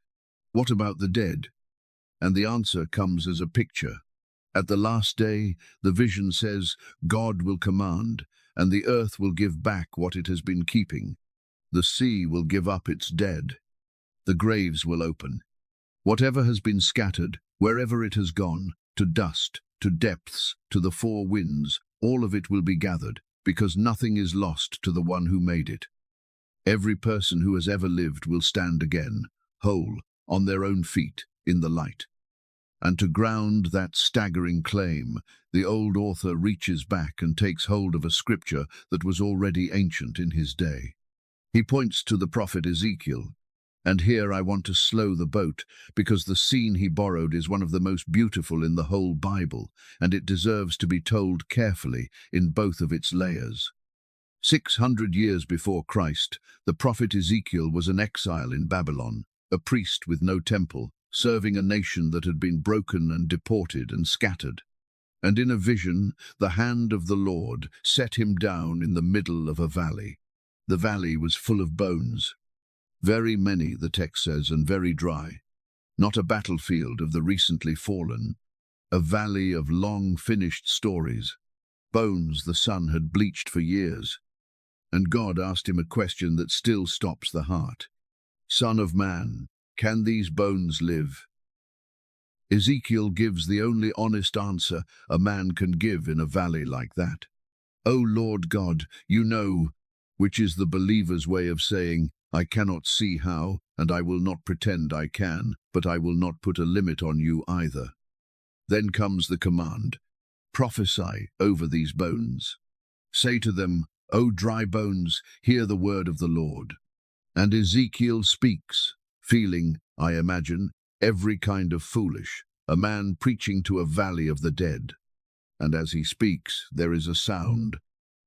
Speaker 1: What about the dead? And the answer comes as a picture. At the last day, the vision says, God will command, and the earth will give back what it has been keeping. The sea will give up its dead. The graves will open. Whatever has been scattered, wherever it has gone, to dust, to depths, to the four winds, all of it will be gathered, because nothing is lost to the one who made it. Every person who has ever lived will stand again, whole, on their own feet, in the light. And to ground that staggering claim, the old author reaches back and takes hold of a scripture that was already ancient in his day. He points to the prophet Ezekiel, and here I want to slow the boat, because the scene he borrowed is one of the most beautiful in the whole Bible, and it deserves to be told carefully in both of its layers. 600 years before Christ, the prophet Ezekiel was an exile in Babylon, a priest with no temple, serving a nation that had been broken and deported and scattered. And in a vision, the hand of the Lord set him down in the middle of a valley. The valley was full of bones. Very many, the text says, and very dry. Not a battlefield of the recently fallen. A valley of long finished stories. Bones the sun had bleached for years. And God asked him a question that still stops the heart. Son of man, can these bones live? Ezekiel gives the only honest answer a man can give in a valley like that. O Lord God, you know, which is the believer's way of saying, I cannot see how, and I will not pretend I can, but I will not put a limit on you either. Then comes the command, prophesy over these bones. Say to them, O dry bones, hear the word of the Lord. And Ezekiel speaks, feeling, I imagine, every kind of foolish, a man preaching to a valley of the dead. And as he speaks, there is a sound,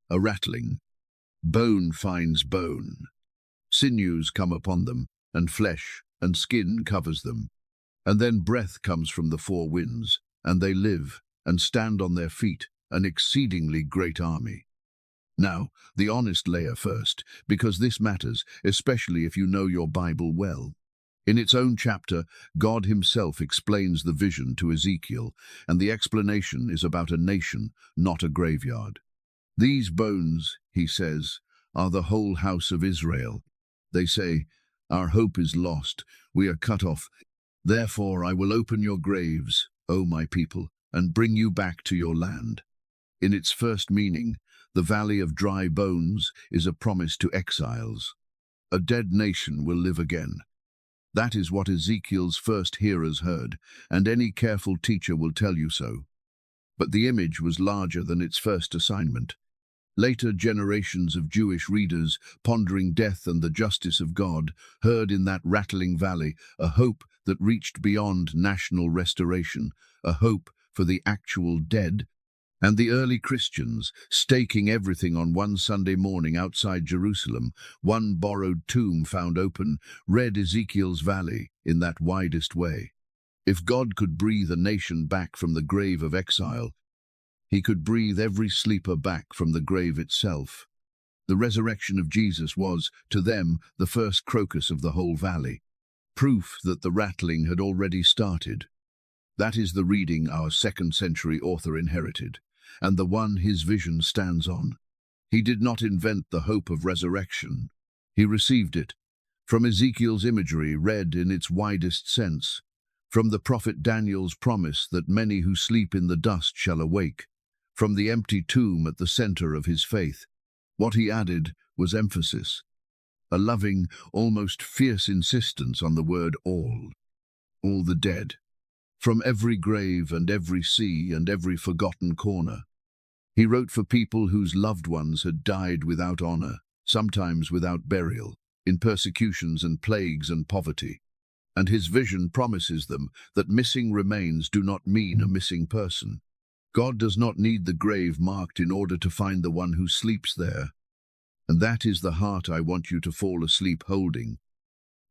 Speaker 1: a rattling. Bone finds bone. Sinews come upon them, and flesh and skin covers them. And then breath comes from the four winds, and they live, and stand on their feet, an exceedingly great army. Now, the honest layer first, because this matters, especially if you know your Bible well. In its own chapter, God himself explains the vision to Ezekiel, and the explanation is about a nation, not a graveyard. These bones, he says, are the whole house of Israel. They say, our hope is lost, we are cut off. Therefore I will open your graves, O my people, and bring you back to your land. In its first meaning, the valley of dry bones is a promise to exiles. A dead nation will live again. That is what Ezekiel's first hearers heard, and any careful teacher will tell you so. But the image was larger than its first assignment. Later generations of Jewish readers, pondering death and the justice of God, heard in that rattling valley a hope that reached beyond national restoration, a hope for the actual dead. And the early Christians, staking everything on one Sunday morning outside Jerusalem, one borrowed tomb found open, read Ezekiel's valley in that widest way. If God could breathe a nation back from the grave of exile, he could breathe every sleeper back from the grave itself. The resurrection of Jesus was, to them, the first crocus of the whole valley, proof that the rattling had already started. That is the reading our second-century author inherited, and the one his vision stands on. He did not invent the hope of resurrection. He received it from Ezekiel's imagery read in its widest sense, from the prophet Daniel's promise that many who sleep in the dust shall awake, from the empty tomb at the center of his faith. What he added was emphasis, a loving, almost fierce insistence on the word all the dead, from every grave and every sea and every forgotten corner. He wrote for people whose loved ones had died without honor, sometimes without burial, in persecutions and plagues and poverty. And his vision promises them that missing remains do not mean a missing person. God does not need the grave marked in order to find the one who sleeps there. And that is the heart I want you to fall asleep holding.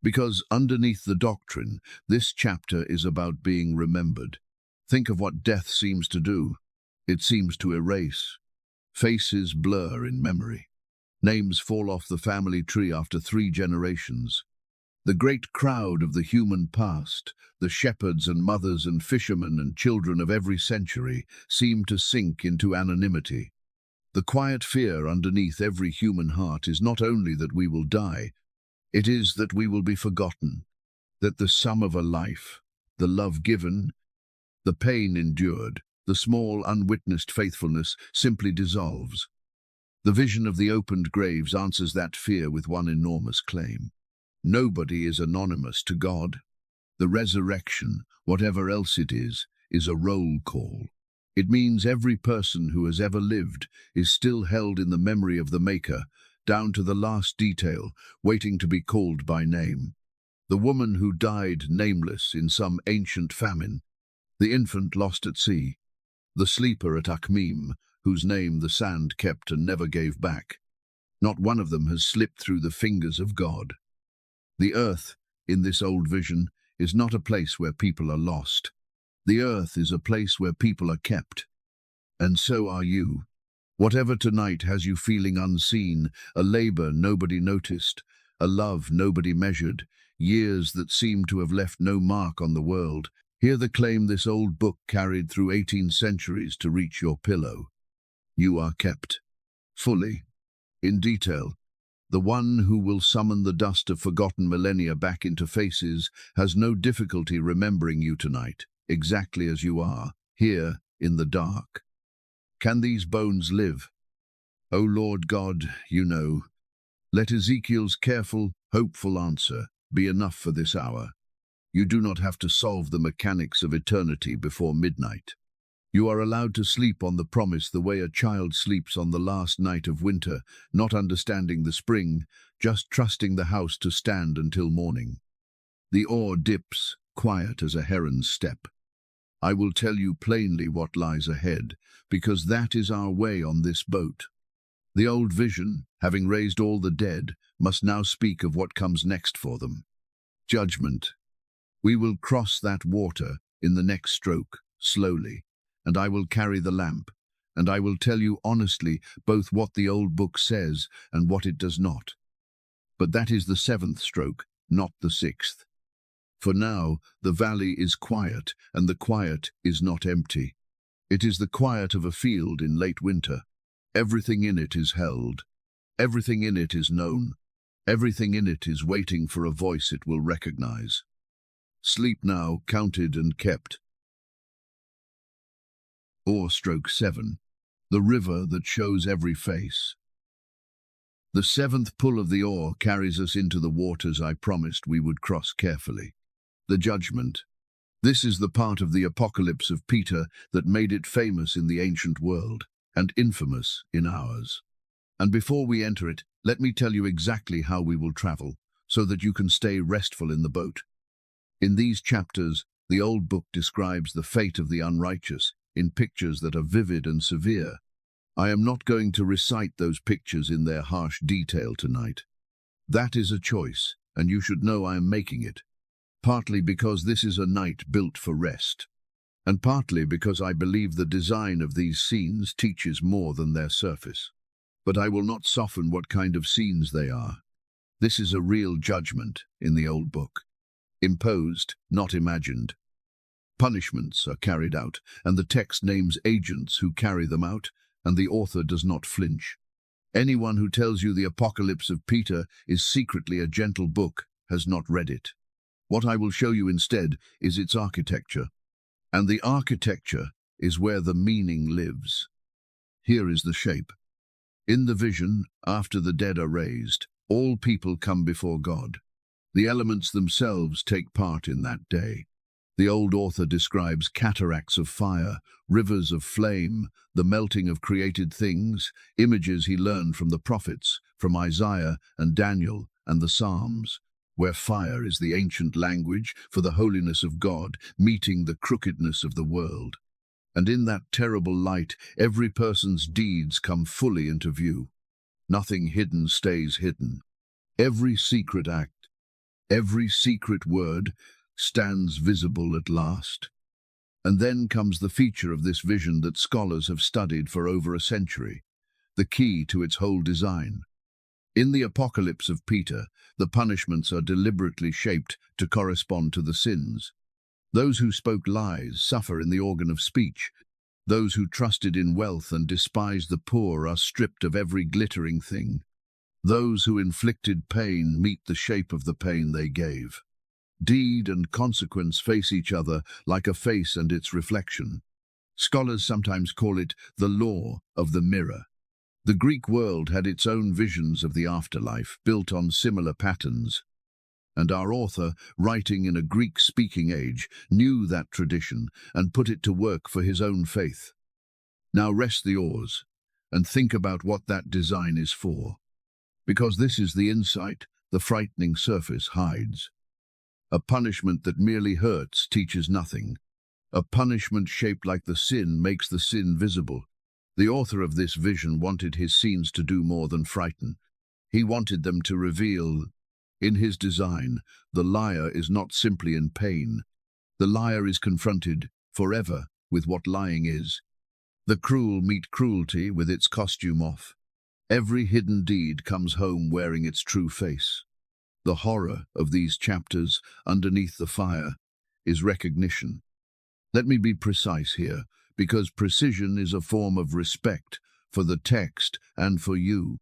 Speaker 1: Because underneath the doctrine, this chapter is about being remembered. Think of what death seems to do. It seems to erase. Faces blur in memory. Names fall off the family tree after 3 generations. The great crowd of the human past, the shepherds and mothers and fishermen and children of every century, seem to sink into anonymity. The quiet fear underneath every human heart is not only that we will die, it is that we will be forgotten, that the sum of a life, the love given, the pain endured, the small unwitnessed faithfulness simply dissolves. The vision of the opened graves answers that fear with one enormous claim. Nobody is anonymous to God. The resurrection, whatever else it is a roll call. It means every person who has ever lived is still held in the memory of the Maker, down to the last detail, waiting to be called by name. The woman who died nameless in some ancient famine, the infant lost at sea, the sleeper at Akhmim, whose name the sand kept and never gave back. Not one of them has slipped through the fingers of God. The earth, in this old vision, is not a place where people are lost. The earth is a place where people are kept. And so are you. Whatever tonight has you feeling unseen, a labor nobody noticed, a love nobody measured, years that seem to have left no mark on the world, hear the claim this old book carried through 18 centuries to reach your pillow. You are kept. Fully. In detail. The one who will summon the dust of forgotten millennia back into faces has no difficulty remembering you tonight, exactly as you are, here in the dark. Can these bones live? O Lord God, you know. Let Ezekiel's careful, hopeful answer be enough for this hour. You do not have to solve the mechanics of eternity before midnight. You are allowed to sleep on the promise the way a child sleeps on the last night of winter, not understanding the spring, just trusting the house to stand until morning. The oar dips, quiet as a heron's step. I will tell you plainly what lies ahead, because that is our way on this boat. The old vision, having raised all the dead, must now speak of what comes next for them. Judgment. We will cross that water in the next stroke, slowly, and I will carry the lamp, and I will tell you honestly both what the old book says and what it does not. But that is the 7th stroke, not the 6th. For now, the valley is quiet, and the quiet is not empty. It is the quiet of a field in late winter. Everything in it is held. Everything in it is known. Everything in it is waiting for a voice it will recognize. Sleep now, counted and kept. Oar Stroke 7. The river that shows every face. The seventh pull of the oar carries us into the waters I promised we would cross carefully. The judgment. This is the part of the apocalypse of Peter that made it famous in the ancient world, and infamous in ours. And before we enter it, let me tell you exactly how we will travel, so that you can stay restful in the boat. In these chapters, the old book describes the fate of the unrighteous in pictures that are vivid and severe. I am not going to recite those pictures in their harsh detail tonight. That is a choice, and you should know I am making it. Partly because this is a night built for rest, and partly because I believe the design of these scenes teaches more than their surface. But I will not soften what kind of scenes they are. This is a real judgment in the old book. Imposed, not imagined. Punishments are carried out, and the text names agents who carry them out, and the author does not flinch. Anyone who tells you the Apocalypse of Peter is secretly a gentle book has not read it. What I will show you instead is its architecture. And the architecture is where the meaning lives. Here is the shape. In the vision, after the dead are raised, all people come before God. The elements themselves take part in that day. The old author describes cataracts of fire, rivers of flame, the melting of created things, images he learned from the prophets, from Isaiah and Daniel and the Psalms, where fire is the ancient language for the holiness of God, meeting the crookedness of the world. And in that terrible light, every person's deeds come fully into view. Nothing hidden stays hidden. Every secret act, every secret word, stands visible at last. And then comes the feature of this vision that scholars have studied for over a century, the key to its whole design. In the Apocalypse of Peter, the punishments are deliberately shaped to correspond to the sins. Those who spoke lies suffer in the organ of speech. Those who trusted in wealth and despised the poor are stripped of every glittering thing. Those who inflicted pain meet the shape of the pain they gave. Deed and consequence face each other like a face and its reflection. Scholars sometimes call it the law of the mirror. The Greek world had its own visions of the afterlife, built on similar patterns. And our author, writing in a Greek-speaking age, knew that tradition and put it to work for his own faith. Now rest the oars and think about what that design is for. Because this is the insight the frightening surface hides. A punishment that merely hurts teaches nothing. A punishment shaped like the sin makes the sin visible. The author of this vision wanted his scenes to do more than frighten. He wanted them to reveal. In his design, the liar is not simply in pain. The liar is confronted forever with what lying is. The cruel meet cruelty with its costume off. Every hidden deed comes home wearing its true face. The horror of these chapters, underneath the fire, is recognition. Let me be precise here, because precision is a form of respect for the text and for you.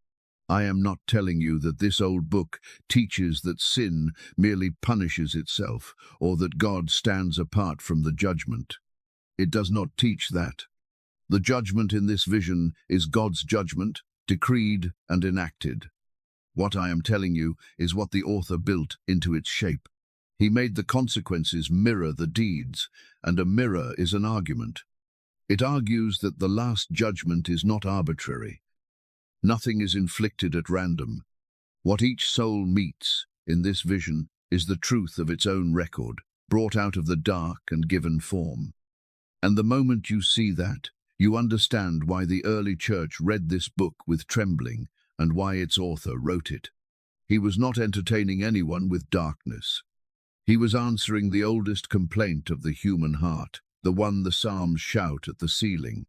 Speaker 1: I am not telling you that this old book teaches that sin merely punishes itself, or that God stands apart from the judgment. It does not teach that. The judgment in this vision is God's judgment, decreed and enacted. What I am telling you is what the author built into its shape. He made the consequences mirror the deeds, and a mirror is an argument. It argues that the last judgment is not arbitrary. Nothing is inflicted at random. What each soul meets in this vision is the truth of its own record, brought out of the dark and given form. And the moment you see that, you understand why the early church read this book with trembling, and why its author wrote it. He was not entertaining anyone with darkness. He was answering the oldest complaint of the human heart, the one the Psalms shout at the ceiling.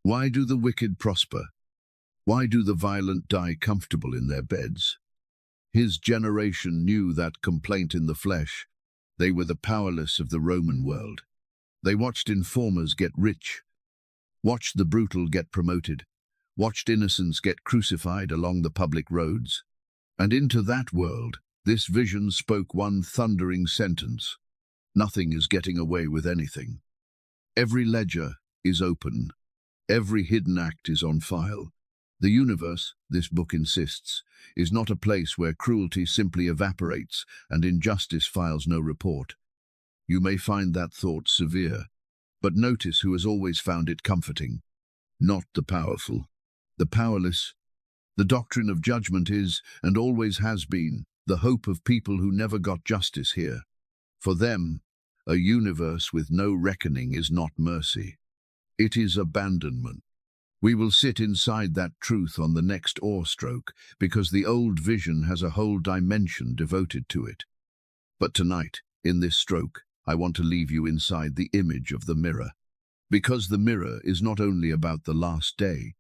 Speaker 1: Why do the wicked prosper? Why do the violent die comfortable in their beds? His generation knew that complaint in the flesh. They were the powerless of the Roman world. They watched informers get rich, watched the brutal get promoted, watched innocents get crucified along the public roads. And into that world, this vision spoke one thundering sentence. Nothing is getting away with anything. Every ledger is open. Every hidden act is on file. The universe, this book insists, is not a place where cruelty simply evaporates and injustice files no report. You may find that thought severe, but notice who has always found it comforting. Not the powerful, the powerless. The doctrine of judgment is, and always has been, the hope of people who never got justice here. For them, a universe with no reckoning is not mercy. It is abandonment. We will sit inside that truth on the next Oar Stroke, because the old vision has a whole dimension devoted to it. But tonight, in this stroke, I want to leave you inside the image of the mirror. Because the mirror is not only about the last day,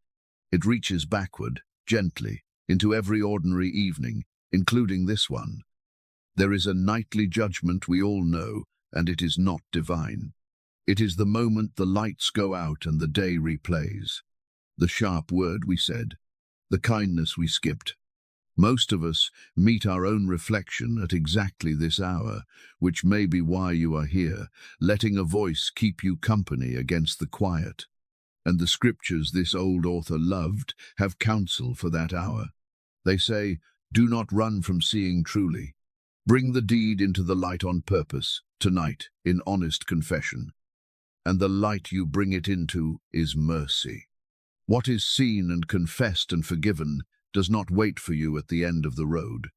Speaker 1: it reaches backward, gently, into every ordinary evening, including this one. There is a nightly judgment we all know, and it is not divine. It is the moment the lights go out and the day replays. The sharp word we said, the kindness we skipped. Most of us meet our own reflection at exactly this hour, which may be why you are here, letting a voice keep you company against the quiet. And the scriptures this old author loved have counsel for that hour. They say, do not run from seeing truly. Bring the deed into the light on purpose, tonight, in honest confession. And the light you bring it into is mercy. What is seen and confessed and forgiven does not wait for you at the end of the road.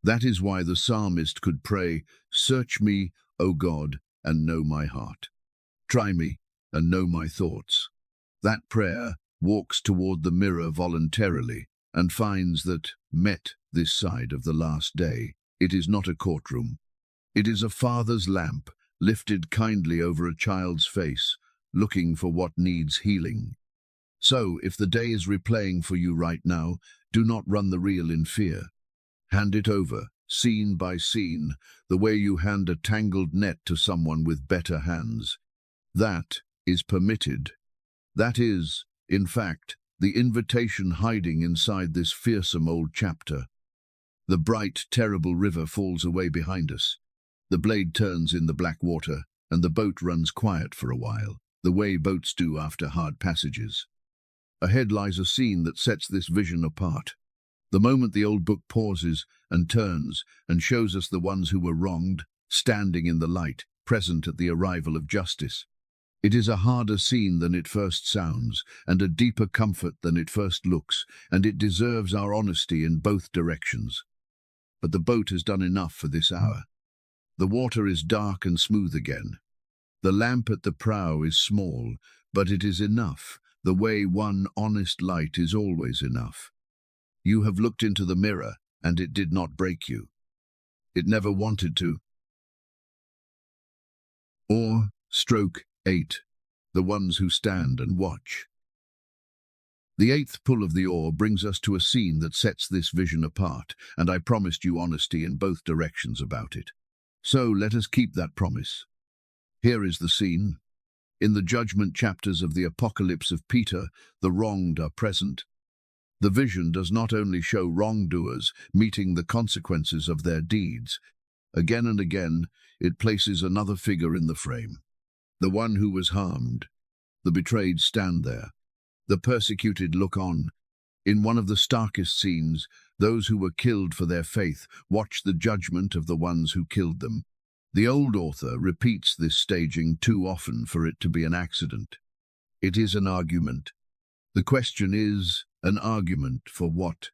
Speaker 1: That is why the psalmist could pray, search me, O God, and know my heart. Try me, and know my thoughts. That prayer walks toward the mirror voluntarily and finds that, met this side of the last day, it is not a courtroom. It is a father's lamp lifted kindly over a child's face, looking for what needs healing. So, if the day is replaying for you right now, do not run the reel in fear. Hand it over, scene by scene, the way you hand a tangled net to someone with better hands. That is permitted. That is, in fact, the invitation hiding inside this fearsome old chapter. The bright, terrible river falls away behind us. The blade turns in the black water, and the boat runs quiet for a while, the way boats do after hard passages. Ahead lies a scene that sets this vision apart. The moment the old book pauses and turns and shows us the ones who were wronged, standing in the light, present at the arrival of justice. It is a harder scene than it first sounds, and a deeper comfort than it first looks, and it deserves our honesty in both directions. But the boat has done enough for this hour. The water is dark and smooth again. The lamp at the prow is small, but it is enough, the way one honest light is always enough. You have looked into the mirror, and it did not break you. It never wanted to. Oar Stroke 8, the ones who stand and watch. The eighth pull of the oar brings us to a scene that sets this vision apart, and I promised you honesty in both directions about it. So let us keep that promise. Here is the scene. In the judgment chapters of the Apocalypse of Peter, the wronged are present. The vision does not only show wrongdoers meeting the consequences of their deeds. Again and again, it places another figure in the frame. The one who was harmed. The betrayed stand there. The persecuted look on. In one of the starkest scenes, those who were killed for their faith watch the judgment of the ones who killed them. The old author repeats this staging too often for it to be an accident. It is an argument. The question is, an argument for what?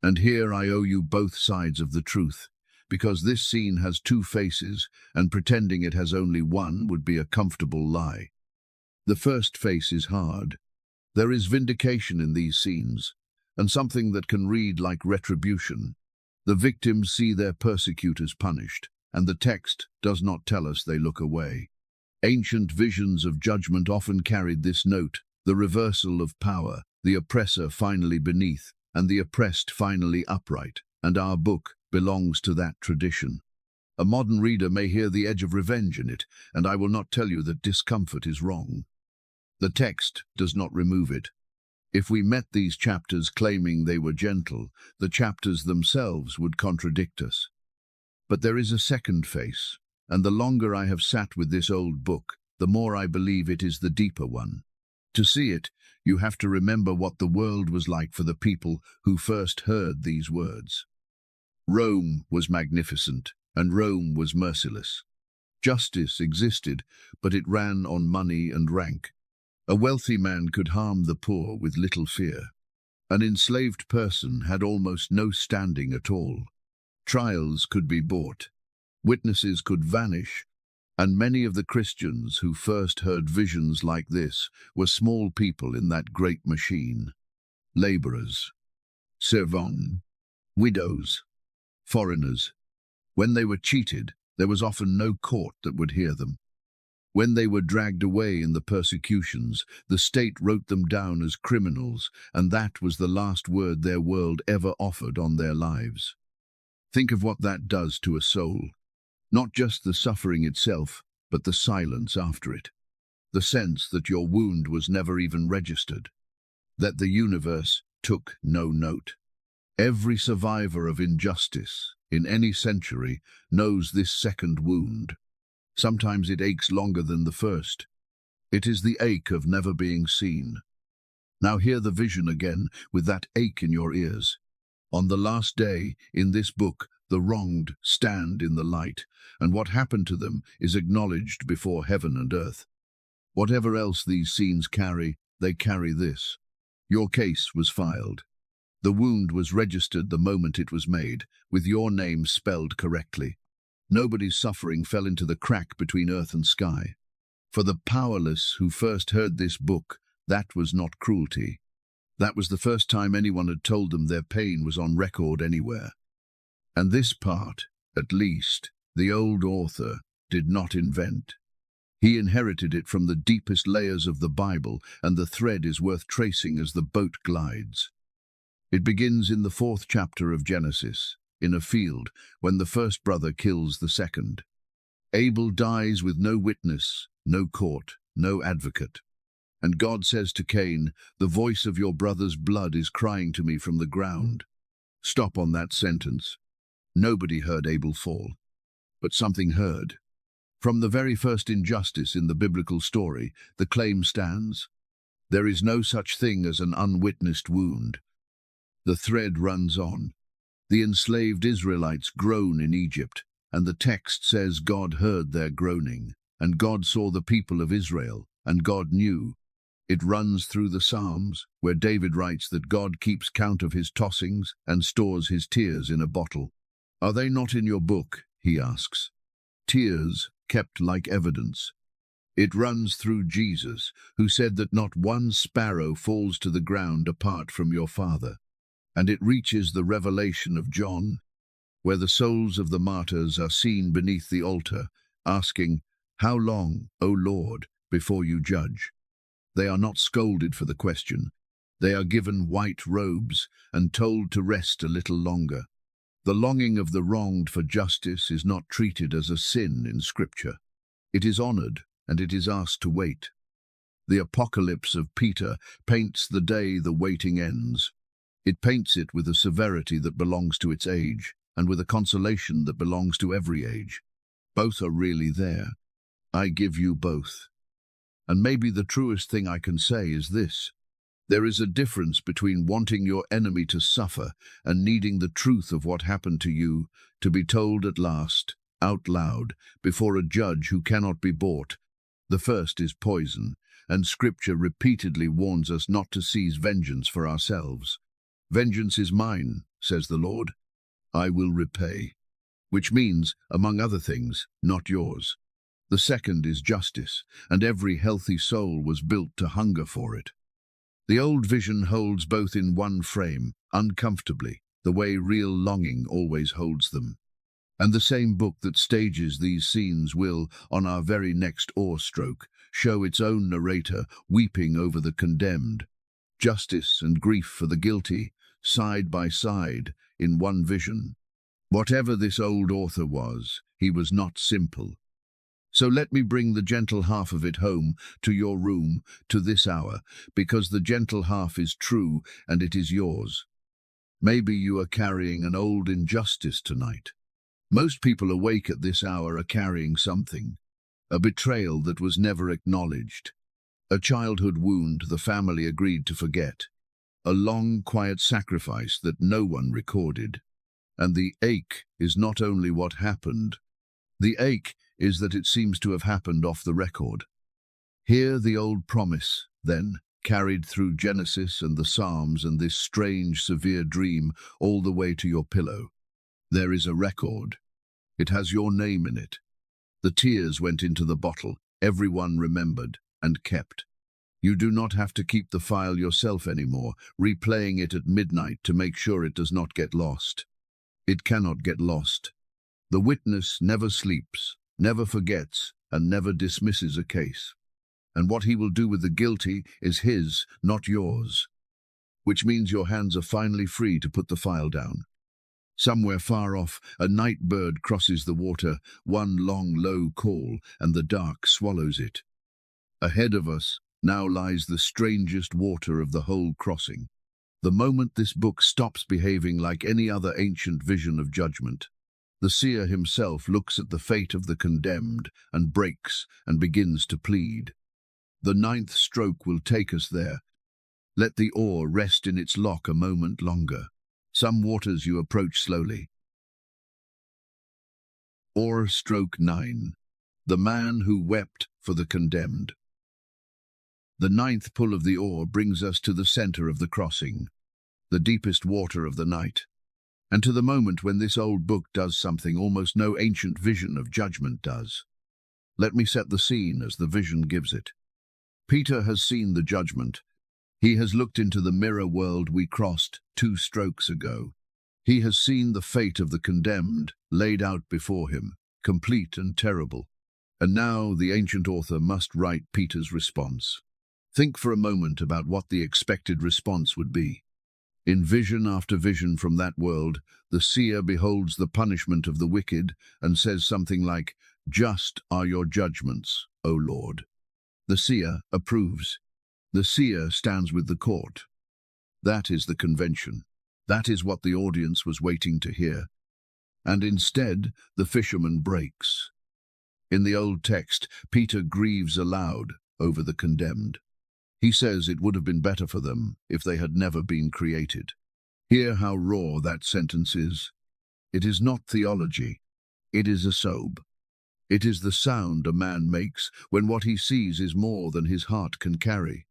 Speaker 1: And here I owe you both sides of the truth, because this scene has two faces, and pretending it has only one would be a comfortable lie. The first face is hard. There is vindication in these scenes, and something that can read like retribution. The victims see their persecutors punished, and the text does not tell us they look away. Ancient visions of judgment often carried this note, the reversal of power, the oppressor finally beneath, and the oppressed finally upright, and our book belongs to that tradition. A modern reader may hear the edge of revenge in it, and I will not tell you that discomfort is wrong. The text does not remove it. If we met these chapters claiming they were gentle, the chapters themselves would contradict us. But there is a second face, and the longer I have sat with this old book, the more I believe it is the deeper one. To see it, you have to remember what the world was like for the people who first heard these words. Rome was magnificent, and Rome was merciless. Justice existed, but it ran on money and rank. A wealthy man could harm the poor with little fear. An enslaved person had almost no standing at all. Trials could be bought. Witnesses could vanish, and many of the Christians who first heard visions like this were small people in that great machine. Laborers, servants, widows, foreigners. When they were cheated, there was often no court that would hear them. When they were dragged away in the persecutions, the state wrote them down as criminals, and that was the last word their world ever offered on their lives. Think of what that does to a soul. Not just the suffering itself, but the silence after it. The sense that your wound was never even registered. That the universe took no note. Every survivor of injustice, in any century, knows this second wound. Sometimes it aches longer than the first. It is the ache of never being seen. Now hear the vision again, with that ache in your ears. On the last day, in this book, the wronged stand in the light, and what happened to them is acknowledged before heaven and earth. Whatever else these scenes carry, they carry this. Your case was filed. The wound was registered the moment it was made, with your name spelled correctly. Nobody's suffering fell into the crack between earth and sky. For the powerless who first heard this book, that was not cruelty. That was the first time anyone had told them their pain was on record anywhere. And this part, at least, the old author did not invent. He inherited it from the deepest layers of the Bible, and the thread is worth tracing as the boat glides. It begins in the 4th chapter of Genesis, in a field, when the first brother kills the second. Abel dies with no witness, no court, no advocate. And God says to Cain, "The voice of your brother's blood is crying to me from the ground." Stop on that sentence. Nobody heard Abel fall, but something heard. From the very first injustice in the biblical story, the claim stands: there is no such thing as an unwitnessed wound. The thread runs on. The enslaved Israelites groan in Egypt, and the text says God heard their groaning, and God saw the people of Israel, and God knew. It runs through the Psalms, where David writes that God keeps count of his tossings and stores his tears in a bottle. Are they not in your book, he asks. Tears kept like evidence. It runs through Jesus, who said that not one sparrow falls to the ground apart from your Father. And it reaches the revelation of John, where the souls of the martyrs are seen beneath the altar, asking, "How long, O Lord, before you judge?" They are not scolded for the question. They are given white robes and told to rest a little longer. The longing of the wronged for justice is not treated as a sin in Scripture. It is honored, and it is asked to wait. The Apocalypse of Peter paints the day the waiting ends. It paints it with a severity that belongs to its age, and with a consolation that belongs to every age. Both are really there. I give you both. And maybe the truest thing I can say is this: there is a difference between wanting your enemy to suffer and needing the truth of what happened to you to be told at last, out loud, before a judge who cannot be bought. The first is poison, and Scripture repeatedly warns us not to seize vengeance for ourselves. "Vengeance is mine," says the Lord. "I will repay," which means, among other things, not yours. The second is justice, and every healthy soul was built to hunger for it. The old vision holds both in one frame, uncomfortably, the way real longing always holds them. And the same book that stages these scenes will, on our very next oar stroke, show its own narrator weeping over the condemned. Justice and grief for the guilty, side by side, in one vision. Whatever this old author was, he was not simple. So let me bring the gentle half of it home, to your room, to this hour, because the gentle half is true, and it is yours. Maybe you are carrying an old injustice tonight. Most people awake at this hour are carrying something, a betrayal that was never acknowledged, a childhood wound the family agreed to forget, a long, quiet sacrifice that no one recorded. And the ache is not only what happened. The ache is that it seems to have happened off the record. Hear the old promise, then, carried through Genesis and the Psalms and this strange, severe dream all the way to your pillow. There is a record. It has your name in it. The tears went into the bottle, everyone remembered and kept. You do not have to keep the file yourself anymore, replaying it at midnight to make sure it does not get lost. It cannot get lost. The witness never sleeps, never forgets, and never dismisses a case. And what he will do with the guilty is his, not yours. Which means your hands are finally free to put the file down. Somewhere far off, a night bird crosses the water, one long, low call, and the dark swallows it. Ahead of us now lies the strangest water of the whole crossing. The moment this book stops behaving like any other ancient vision of judgment, the seer himself looks at the fate of the condemned and breaks and begins to plead. The 9th stroke will take us there. Let the oar rest in its lock a moment longer. Some waters you approach slowly. Oar Stroke 9. The man who wept for the condemned. The 9th pull of the oar brings us to the center of the crossing, the deepest water of the night, and to the moment when this old book does something almost no ancient vision of judgment does. Let me set the scene as the vision gives it. Peter has seen the judgment. He has looked into the mirror world we crossed 2 strokes ago. He has seen the fate of the condemned laid out before him, complete and terrible. And now the ancient author must write Peter's response. Think for a moment about what the expected response would be. In vision after vision from that world, the seer beholds the punishment of the wicked and says something like, "Just are your judgments, O Lord." The seer approves. The seer stands with the court. That is the convention. That is what the audience was waiting to hear. And instead, the fisherman breaks. In the old text, Peter grieves aloud over the condemned. He says it would have been better for them if they had never been created. Hear how raw that sentence is. It is not theology. It is a sob. It is the sound a man makes when what he sees is more than his heart can carry.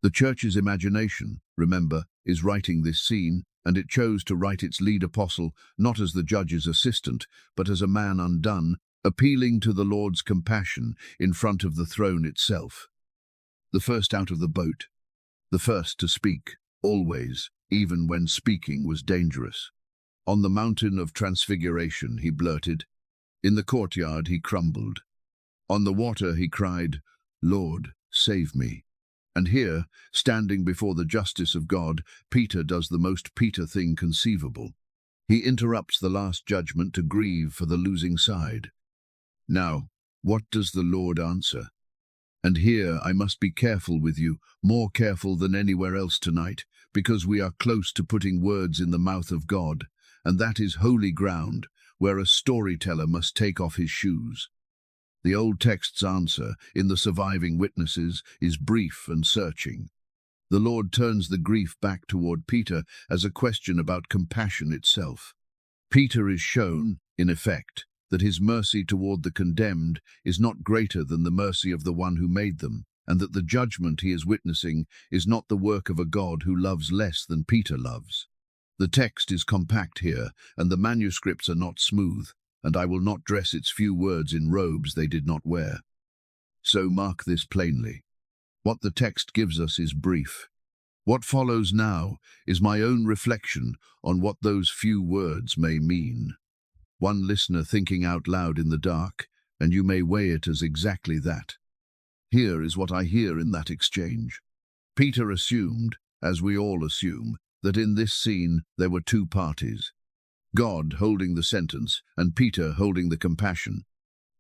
Speaker 1: The church's imagination, remember, is writing this scene, and it chose to write its lead apostle not as the judge's assistant, but as a man undone, appealing to the Lord's compassion in front of the throne itself. The first out of the boat, the first to speak, always, even when speaking was dangerous. On the mountain of transfiguration he blurted. In the courtyard he crumbled. On the water he cried, "Lord, save me." And here, standing before the justice of God, Peter does the most Peter thing conceivable. He interrupts the last judgment to grieve for the losing side. Now, what does the Lord answer? And here I must be careful with you, more careful than anywhere else tonight, because we are close to putting words in the mouth of God, and that is holy ground, where a storyteller must take off his shoes. The old text's answer, in the surviving witnesses, is brief and searching. The Lord turns the grief back toward Peter as a question about compassion itself. Peter is shown, in effect, that his mercy toward the condemned is not greater than the mercy of the one who made them, and that the judgment he is witnessing is not the work of a God who loves less than Peter loves. The text is compact here, and the manuscripts are not smooth, and I will not dress its few words in robes they did not wear. So mark this plainly. What the text gives us is brief. What follows now is my own reflection on what those few words may mean. One listener thinking out loud in the dark, and you may weigh it as exactly that. Here is what I hear in that exchange. Peter assumed, as we all assume, that in this scene there were 2 parties. God holding the sentence, and Peter holding the compassion.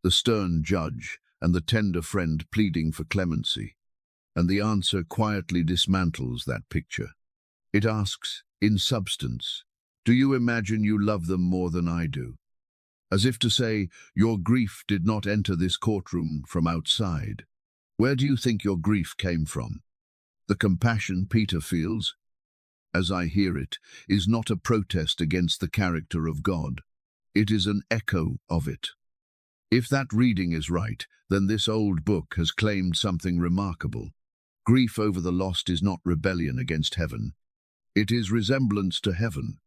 Speaker 1: The stern judge, and the tender friend pleading for clemency. And the answer quietly dismantles that picture. It asks, in substance, do you imagine you love them more than I do? as if to say, your grief did not enter this courtroom from outside. Where do you think your grief came from? The compassion Peter feels, as I hear it, is not a protest against the character of God. It is an echo of it. If that reading is right, then this old book has claimed something remarkable. Grief over the lost is not rebellion against heaven. It is resemblance to heaven.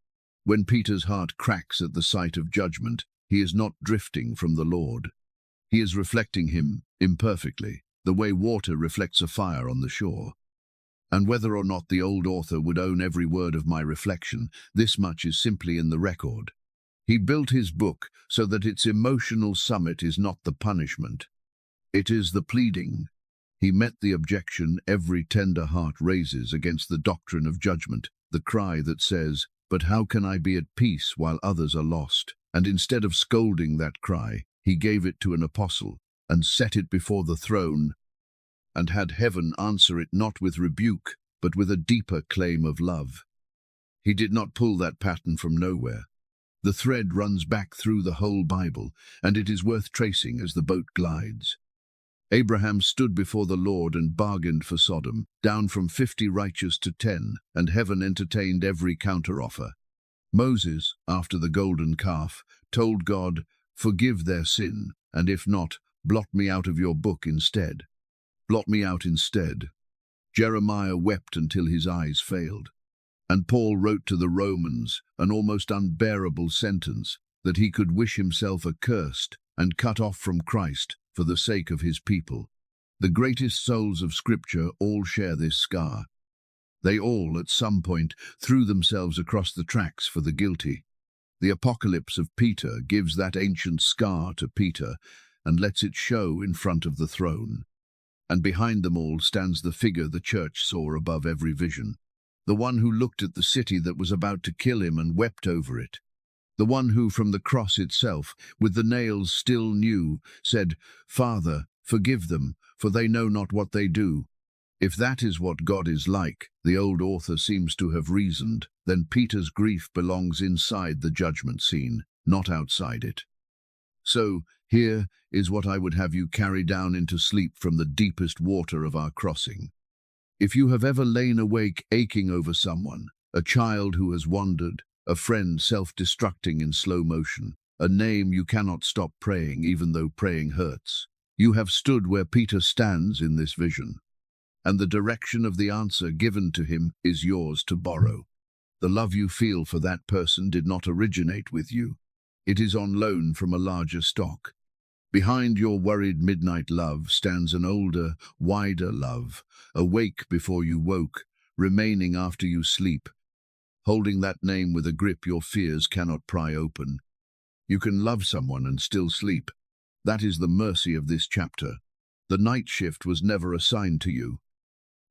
Speaker 1: When Peter's heart cracks at the sight of judgment, he is not drifting from the Lord. He is reflecting him imperfectly, the way water reflects a fire on the shore. And whether or not the old author would own every word of my reflection, this much is simply in the record. He built his book so that its emotional summit is not the punishment. It is the pleading. He met the objection every tender heart raises against the doctrine of judgment, the cry that says, "But how can I be at peace while others are lost?" And instead of scolding that cry, he gave it to an apostle and set it before the throne, and had heaven answer it not with rebuke, but with a deeper claim of love. He did not pull that pattern from nowhere. The thread runs back through the whole Bible, and it is worth tracing as the boat glides. Abraham stood before the Lord and bargained for Sodom, down from 50 righteous to 10, and heaven entertained every counteroffer. Moses, after the golden calf, told God, "Forgive their sin, and if not, blot me out of your book instead." Blot me out instead. Jeremiah wept until his eyes failed. And Paul wrote to the Romans an almost unbearable sentence, that he could wish himself accursed and cut off from Christ for the sake of his people. The greatest souls of Scripture all share this scar. They all, at some point, threw themselves across the tracks for the guilty. The Apocalypse of Peter gives that ancient scar to Peter and lets it show in front of the throne. And behind them all stands the figure the church saw above every vision. The one who looked at the city that was about to kill him and wept over it. The one who, from the cross itself, with the nails still new, said, "Father, forgive them, for they know not what they do." If that is what God is like, the old author seems to have reasoned, then Peter's grief belongs inside the judgment scene, not outside it. So, here is what I would have you carry down into sleep from the deepest water of our crossing. If you have ever lain awake aching over someone, a child who has wandered, a friend self-destructing in slow motion, a name you cannot stop praying even though praying hurts, you have stood where Peter stands in this vision, and the direction of the answer given to him is yours to borrow. The love you feel for that person did not originate with you. It is on loan from a larger stock. Behind your worried midnight love stands an older, wider love, awake before you woke, remaining after you sleep, holding that name with a grip your fears cannot pry open. You can love someone and still sleep. That is the mercy of this chapter. The night shift was never assigned to you.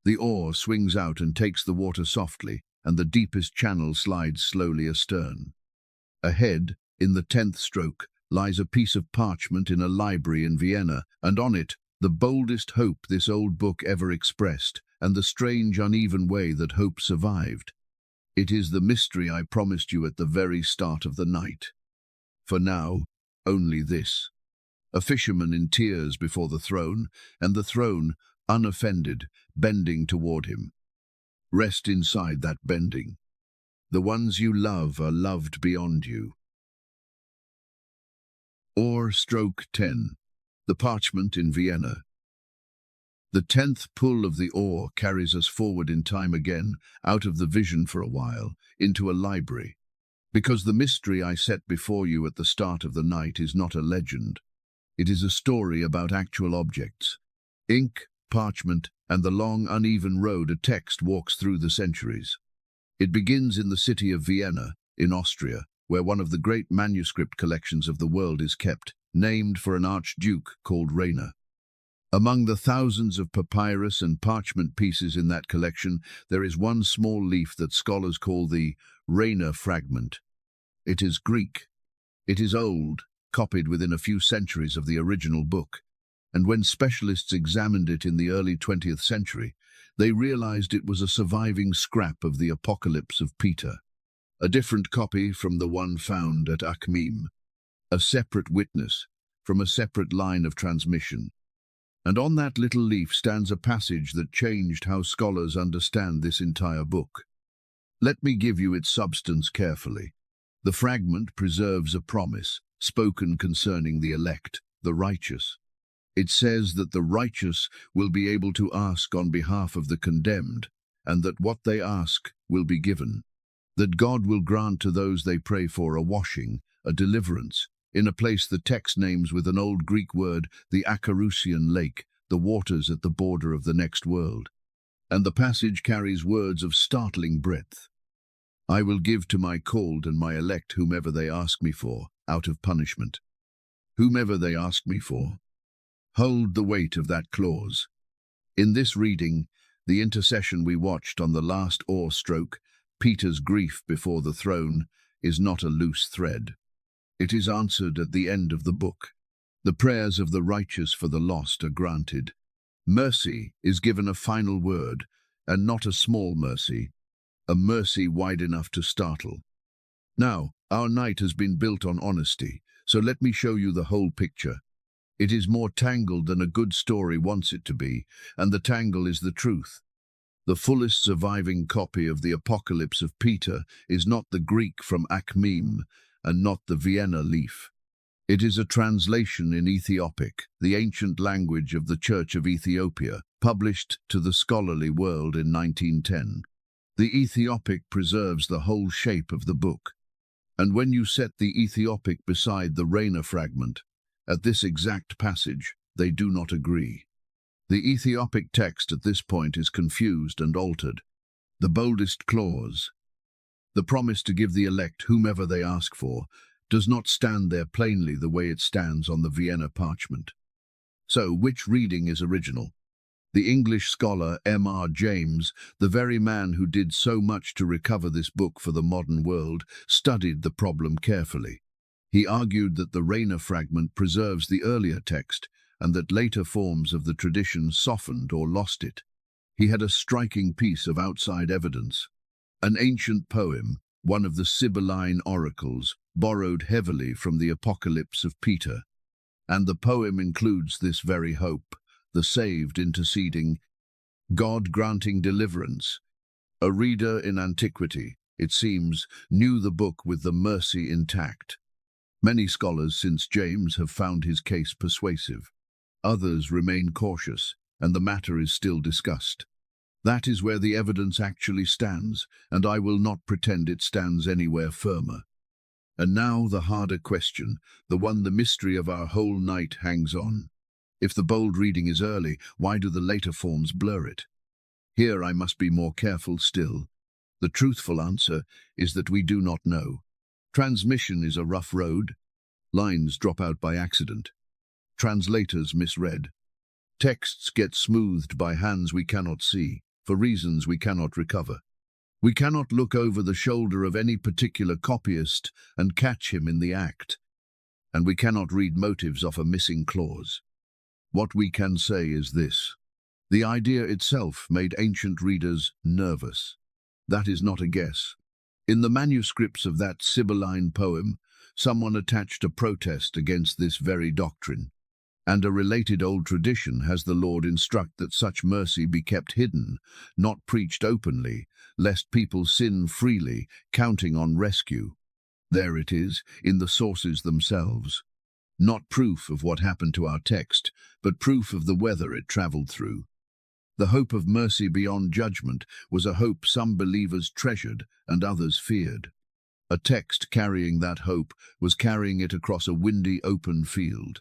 Speaker 1: The oar swings out and takes the water softly, and the deepest channel slides slowly astern. Ahead, in the 10th stroke, lies a piece of parchment in a library in Vienna, and on it, the boldest hope this old book ever expressed, and the strange, uneven way that hope survived. It is the mystery I promised you at the very start of the night. For now, only this. A fisherman in tears before the throne, and the throne, unoffended, bending toward him. Rest inside that bending. The ones you love are loved beyond you. Oar Stroke 10. The Parchment in Vienna. The 10th pull of the oar carries us forward in time again, out of the vision for a while, into a library. Because the mystery I set before you at the start of the night is not a legend. It is a story about actual objects. Ink, parchment, and the long, uneven road a text walks through the centuries. It begins in the city of Vienna, in Austria, where one of the great manuscript collections of the world is kept, named for an archduke called Rainer. Among the thousands of papyrus and parchment pieces in that collection, there is one small leaf that scholars call the Rainer fragment. It is Greek. It is old, copied within a few centuries of the original book, and when specialists examined it in the early 20th century, they realized it was a surviving scrap of the Apocalypse of Peter, a different copy from the one found at Akhmim. a separate witness, from a separate line of transmission. And on that little leaf stands a passage that changed how scholars understand this entire book. Let me give you its substance carefully. The fragment preserves a promise, spoken concerning the elect, the righteous. It says that the righteous will be able to ask on behalf of the condemned, and that what they ask will be given. That God will grant to those they pray for a washing, a deliverance, in a place the text names with an old Greek word, the Acherusian lake, the waters at the border of the next world. And the passage carries words of startling breadth. I will give to my called and my elect whomever they ask me for, out of punishment. Whomever they ask me for. Hold the weight of that clause. In this reading, the intercession we watched on the last oar stroke, Peter's grief before the throne, is not a loose thread. It is answered at the end of the book. The prayers of the righteous for the lost are granted. Mercy is given a final word, and not a small mercy, a mercy wide enough to startle. Now, our night has been built on honesty, so let me show you the whole picture. It is more tangled than a good story wants it to be, and the tangle is the truth. The fullest surviving copy of the Apocalypse of Peter is not the Greek from Akhmim, and not the Vienna leaf. It is a translation in Ethiopic, the ancient language of the Church of Ethiopia, published to the scholarly world in 1910. The Ethiopic preserves the whole shape of the book, and when you set the Ethiopic beside the Rayner fragment, at this exact passage, they do not agree. The Ethiopic text at this point is confused and altered. The boldest clause, the promise to give the elect whomever they ask for, does not stand there plainly the way it stands on the Vienna parchment. So, which reading is original? The English scholar M.R. James, the very man who did so much to recover this book for the modern world, studied the problem carefully. He argued that the Rayner fragment preserves the earlier text, and that later forms of the tradition softened or lost it. He had a striking piece of outside evidence. An ancient poem, one of the Sibylline oracles, borrowed heavily from the Apocalypse of Peter. And the poem includes this very hope, the saved interceding, God granting deliverance. A reader in antiquity, it seems, knew the book with the mercy intact. Many scholars since James have found his case persuasive. Others remain cautious, and the matter is still discussed. That is where the evidence actually stands, and I will not pretend it stands anywhere firmer. And now the harder question, the one the mystery of our whole night hangs on. If the bold reading is early, why do the later forms blur it? Here I must be more careful still. The truthful answer is that we do not know. Transmission is a rough road. Lines drop out by accident. Translators misread. Texts get smoothed by hands we cannot see, for reasons we cannot recover. We cannot look over the shoulder of any particular copyist and catch him in the act. And we cannot read motives off a missing clause. What we can say is this. The idea itself made ancient readers nervous. That is not a guess. In the manuscripts of that Sibylline poem, someone attached a protest against this very doctrine. And a related old tradition has the Lord instruct that such mercy be kept hidden, not preached openly, lest people sin freely, counting on rescue. There it is, in the sources themselves. Not proof of what happened to our text, but proof of the weather it travelled through. The hope of mercy beyond judgment was a hope some believers treasured and others feared. A text carrying that hope was carrying it across a windy open field.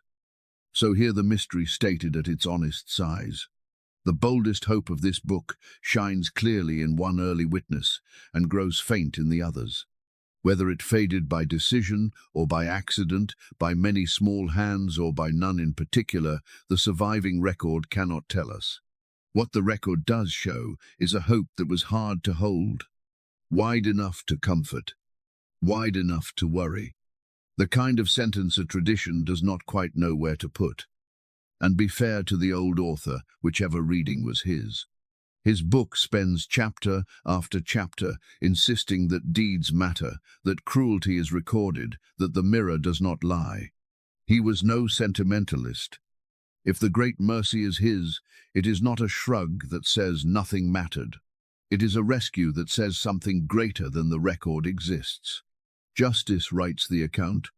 Speaker 1: So here the mystery stated at its honest size. The boldest hope of this book shines clearly in one early witness and grows faint in the others. Whether it faded by decision or by accident, by many small hands or by none in particular, the surviving record cannot tell us. What the record does show is a hope that was hard to hold, wide enough to comfort, wide enough to worry. The kind of sentence a tradition does not quite know where to put. And be fair to the old author, whichever reading was his. His book spends chapter after chapter insisting that deeds matter, that cruelty is recorded, that the mirror does not lie. He was no sentimentalist. If the great mercy is his, it is not a shrug that says nothing mattered. It is a rescue that says something greater than the record exists. Justice writes the account.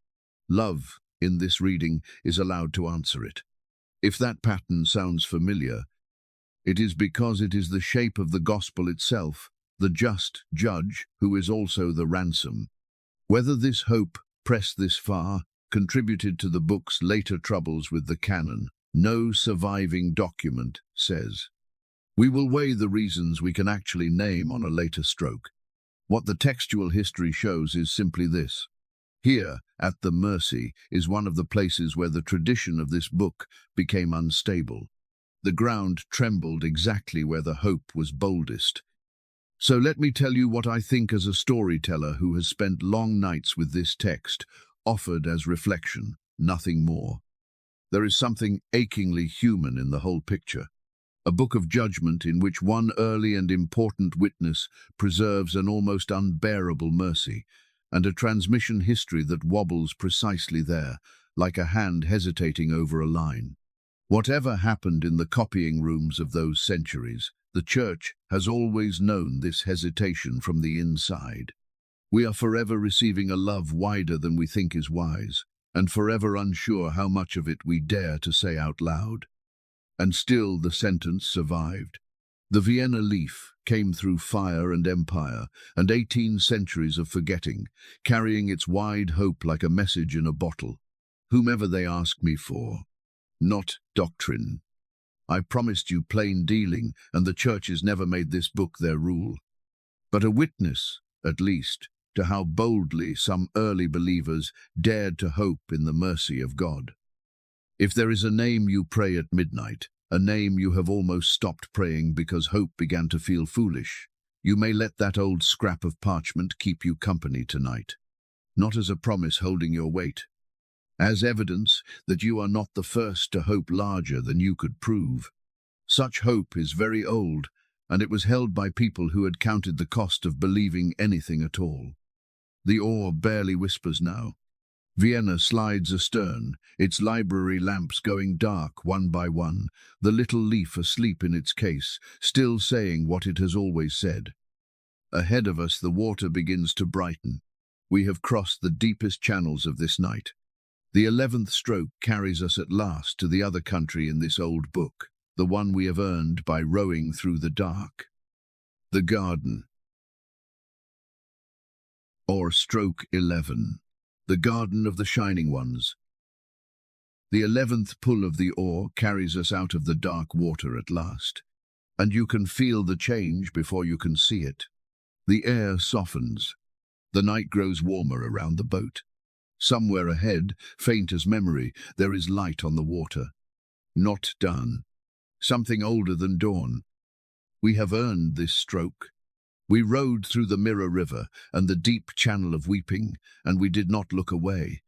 Speaker 1: Love, in this reading, is allowed to answer it. If that pattern sounds familiar, it is because it is the shape of the gospel itself, the just judge who is also the ransom. Whether this hope, pressed this far, contributed to the book's later troubles with the canon, no surviving document says. We will weigh the reasons we can actually name on a later stroke. What the textual history shows is simply this. Here, at the Mercy, is one of the places where the tradition of this book became unstable. The ground trembled exactly where the hope was boldest. So let me tell you what I think as a storyteller who has spent long nights with this text, offered as reflection, nothing more. There is something achingly human in the whole picture. A book of judgment in which one early and important witness preserves an almost unbearable mercy, and a transmission history that wobbles precisely there, like a hand hesitating over a line. Whatever happened in the copying rooms of those centuries, the Church has always known this hesitation from the inside. We are forever receiving a love wider than we think is wise, and forever unsure how much of it we dare to say out loud. And still the sentence survived. The Vienna leaf came through fire and empire, and 18 centuries of forgetting, carrying its wide hope like a message in a bottle. Whomever they ask me for. Not doctrine. I promised you plain dealing, and the churches never made this book their rule. But a witness, at least, to how boldly some early believers dared to hope in the mercy of God. If there is a name you pray at midnight, a name you have almost stopped praying because hope began to feel foolish, you may let that old scrap of parchment keep you company tonight. Not as a promise holding your weight, as evidence that you are not the first to hope larger than you could prove. Such hope is very old, and it was held by people who had counted the cost of believing anything at all. The oar barely whispers now. Vienna slides astern, its library lamps going dark one by one, the little leaf asleep in its case, still saying what it has always said. Ahead of us the water begins to brighten. We have crossed the deepest channels of this night. The 11th stroke carries us at last to the other country in this old book, the one we have earned by rowing through the dark. The garden. Oar Stroke 11. The Garden of the Shining Ones. The 11th pull of the oar carries us out of the dark water at last, and you can feel the change before you can see it. The air softens. The night grows warmer around the boat. Somewhere ahead, faint as memory, there is light on the water. Not done. Something older than dawn. We have earned this stroke. We rode through the Mirror River and the deep channel of weeping, and we did not look away.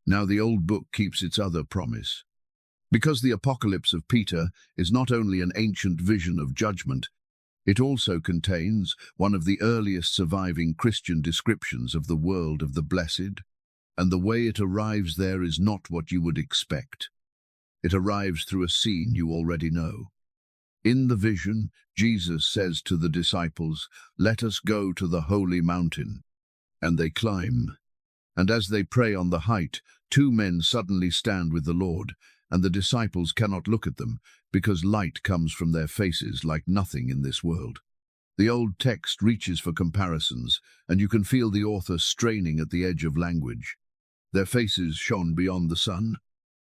Speaker 1: Now the old book keeps its other promise. Because the Apocalypse of Peter is not only an ancient vision of judgment, it also contains one of the earliest surviving Christian descriptions of the world of the blessed, and the way it arrives there is not what you would expect. It arrives through a scene you already know. In the vision, Jesus says to the disciples, "Let us go to the holy mountain." And they climb. And as they pray on the height, 2 men suddenly stand with the Lord, and the disciples cannot look at them, because light comes from their faces like nothing in this world. The old text reaches for comparisons, and you can feel the author straining at the edge of language. Their faces shone beyond the sun.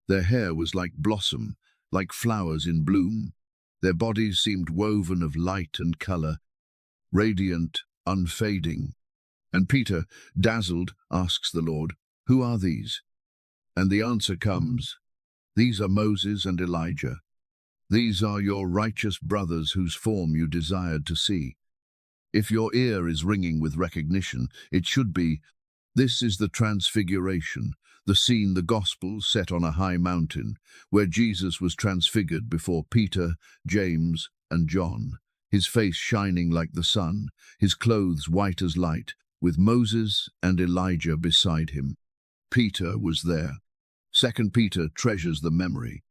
Speaker 1: Their hair was like blossom, like flowers in bloom. Their bodies seemed woven of light and color, radiant, unfading. And Peter, dazzled, asks the Lord, "Who are these?" And the answer comes, "These are Moses and Elijah. These are your righteous brothers whose form you desired to see." If your ear is ringing with recognition, it should be, this is the Transfiguration, the scene the Gospels set on a high mountain, where Jesus was transfigured before Peter, James, and John. his face shining like the sun, his clothes white as light, with Moses and Elijah beside him. Peter was there. 2 Peter treasures the memory.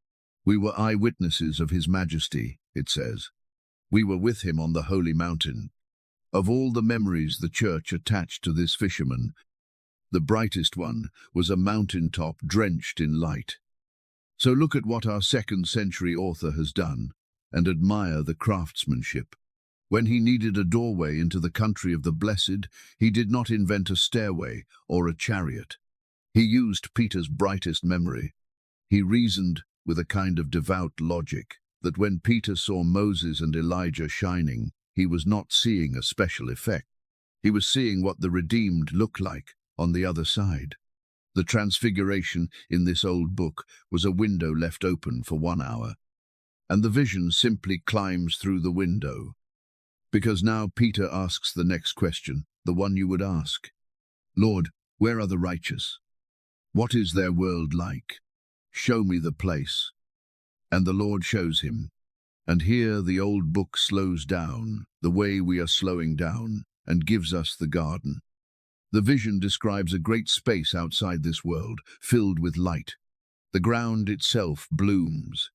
Speaker 1: We were eyewitnesses of his majesty, it says. We were with him on the holy mountain. Of all the memories the church attached to this fisherman, the brightest one was a mountaintop drenched in light. So look at what our second-century author has done, and admire the craftsmanship. When he needed a doorway into the country of the blessed, he did not invent a stairway or a chariot. He used Peter's brightest memory. He reasoned with a kind of devout logic that when Peter saw Moses and Elijah shining, he was not seeing a special effect. He was seeing what the redeemed look like on the other side. The transfiguration in this old book was a window left open for 1 hour, and the vision simply climbs through the window. Because now Peter asks the next question, the one you would ask. Lord, where are the righteous? What is their world like? Show me the place. And the Lord shows him. And here the old book slows down, the way we are slowing down, and gives us the garden. The vision describes a great space outside this world, filled with light. The ground itself blooms.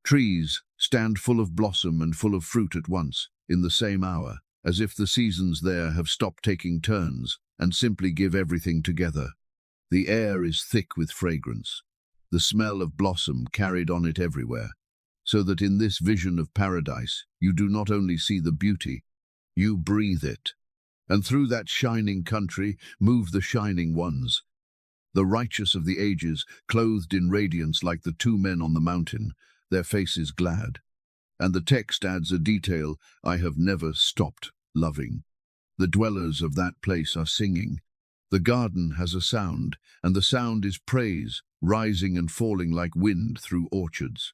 Speaker 1: Trees stand full of blossom and full of fruit at once, in the same hour, as if the seasons there have stopped taking turns and simply give everything together. The air is thick with fragrance, the smell of blossom carried on it everywhere, so that in this vision of paradise you do not only see the beauty, you breathe it. And through that shining country move the shining ones, the righteous of the ages, clothed in radiance like the 2 men on the mountain, their faces glad. And the text adds a detail I have never stopped loving. The dwellers of that place are singing. The garden has a sound, and the sound is praise, rising and falling like wind through orchards.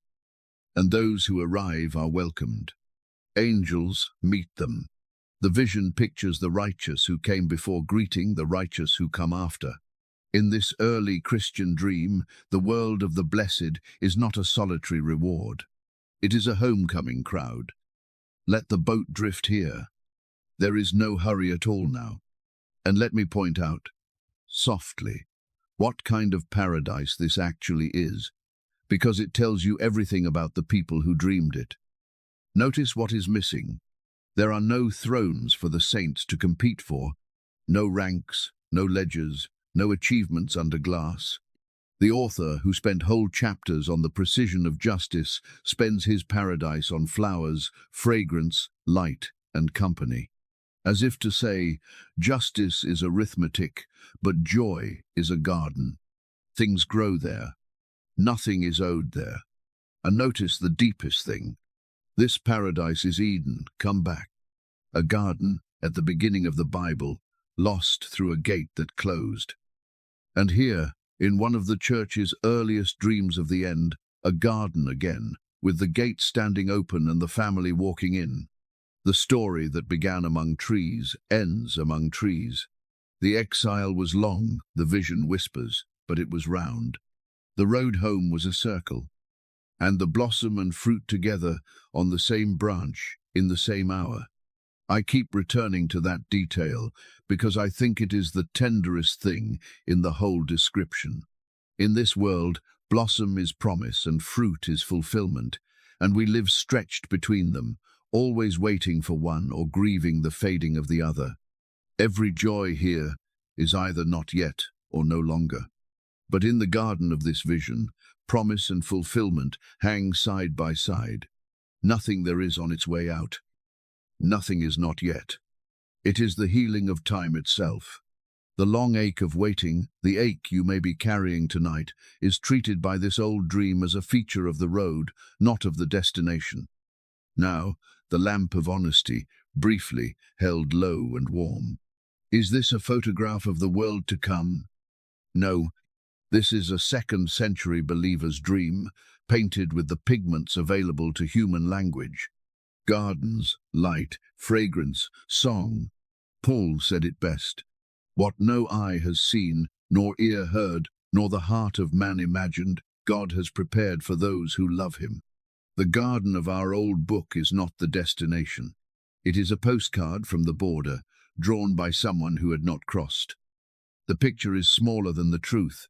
Speaker 1: And those who arrive are welcomed. Angels meet them. The vision pictures the righteous who came before greeting the righteous who come after. In this early Christian dream, the world of the blessed is not a solitary reward. It is a homecoming crowd. Let the boat drift here. There is no hurry at all now. And let me point out, softly, what kind of paradise this actually is, because it tells you everything about the people who dreamed it. Notice what is missing. There are no thrones for the saints to compete for, no ranks, no ledgers, no achievements under glass. The author, who spent whole chapters on the precision of justice, spends his paradise on flowers, fragrance, light, and company. As if to say, justice is arithmetic, but joy is a garden. Things grow there. Nothing is owed there. And notice the deepest thing. This paradise is Eden, come back. A garden at the beginning of the Bible, lost through a gate that closed. And here, in one of the church's earliest dreams of the end, a garden again, with the gate standing open and the family walking in. The story that began among trees ends among trees. The exile was long, the vision whispers, but it was round. The road home was a circle, and the blossom and fruit together on the same branch in the same hour. I keep returning to that detail because I think it is the tenderest thing in the whole description. In this world, blossom is promise and fruit is fulfillment, and we live stretched between them, always waiting for one or grieving the fading of the other. Every joy here is either not yet or no longer. But in the garden of this vision, promise and fulfillment hang side by side. Nothing there is on its way out. Nothing is not yet. It is the healing of time itself. The long ache of waiting, the ache you may be carrying tonight, is treated by this old dream as a feature of the road, not of the destination. Now, the lamp of honesty, briefly held low and warm. Is this a photograph of the world to come? No, this is a second-century believer's dream, painted with the pigments available to human language. Gardens, light, fragrance, song. Paul said it best. What no eye has seen, nor ear heard, nor the heart of man imagined, God has prepared for those who love him. The garden of our old book is not the destination. It is a postcard from the border, drawn by someone who had not crossed. The picture is smaller than the truth.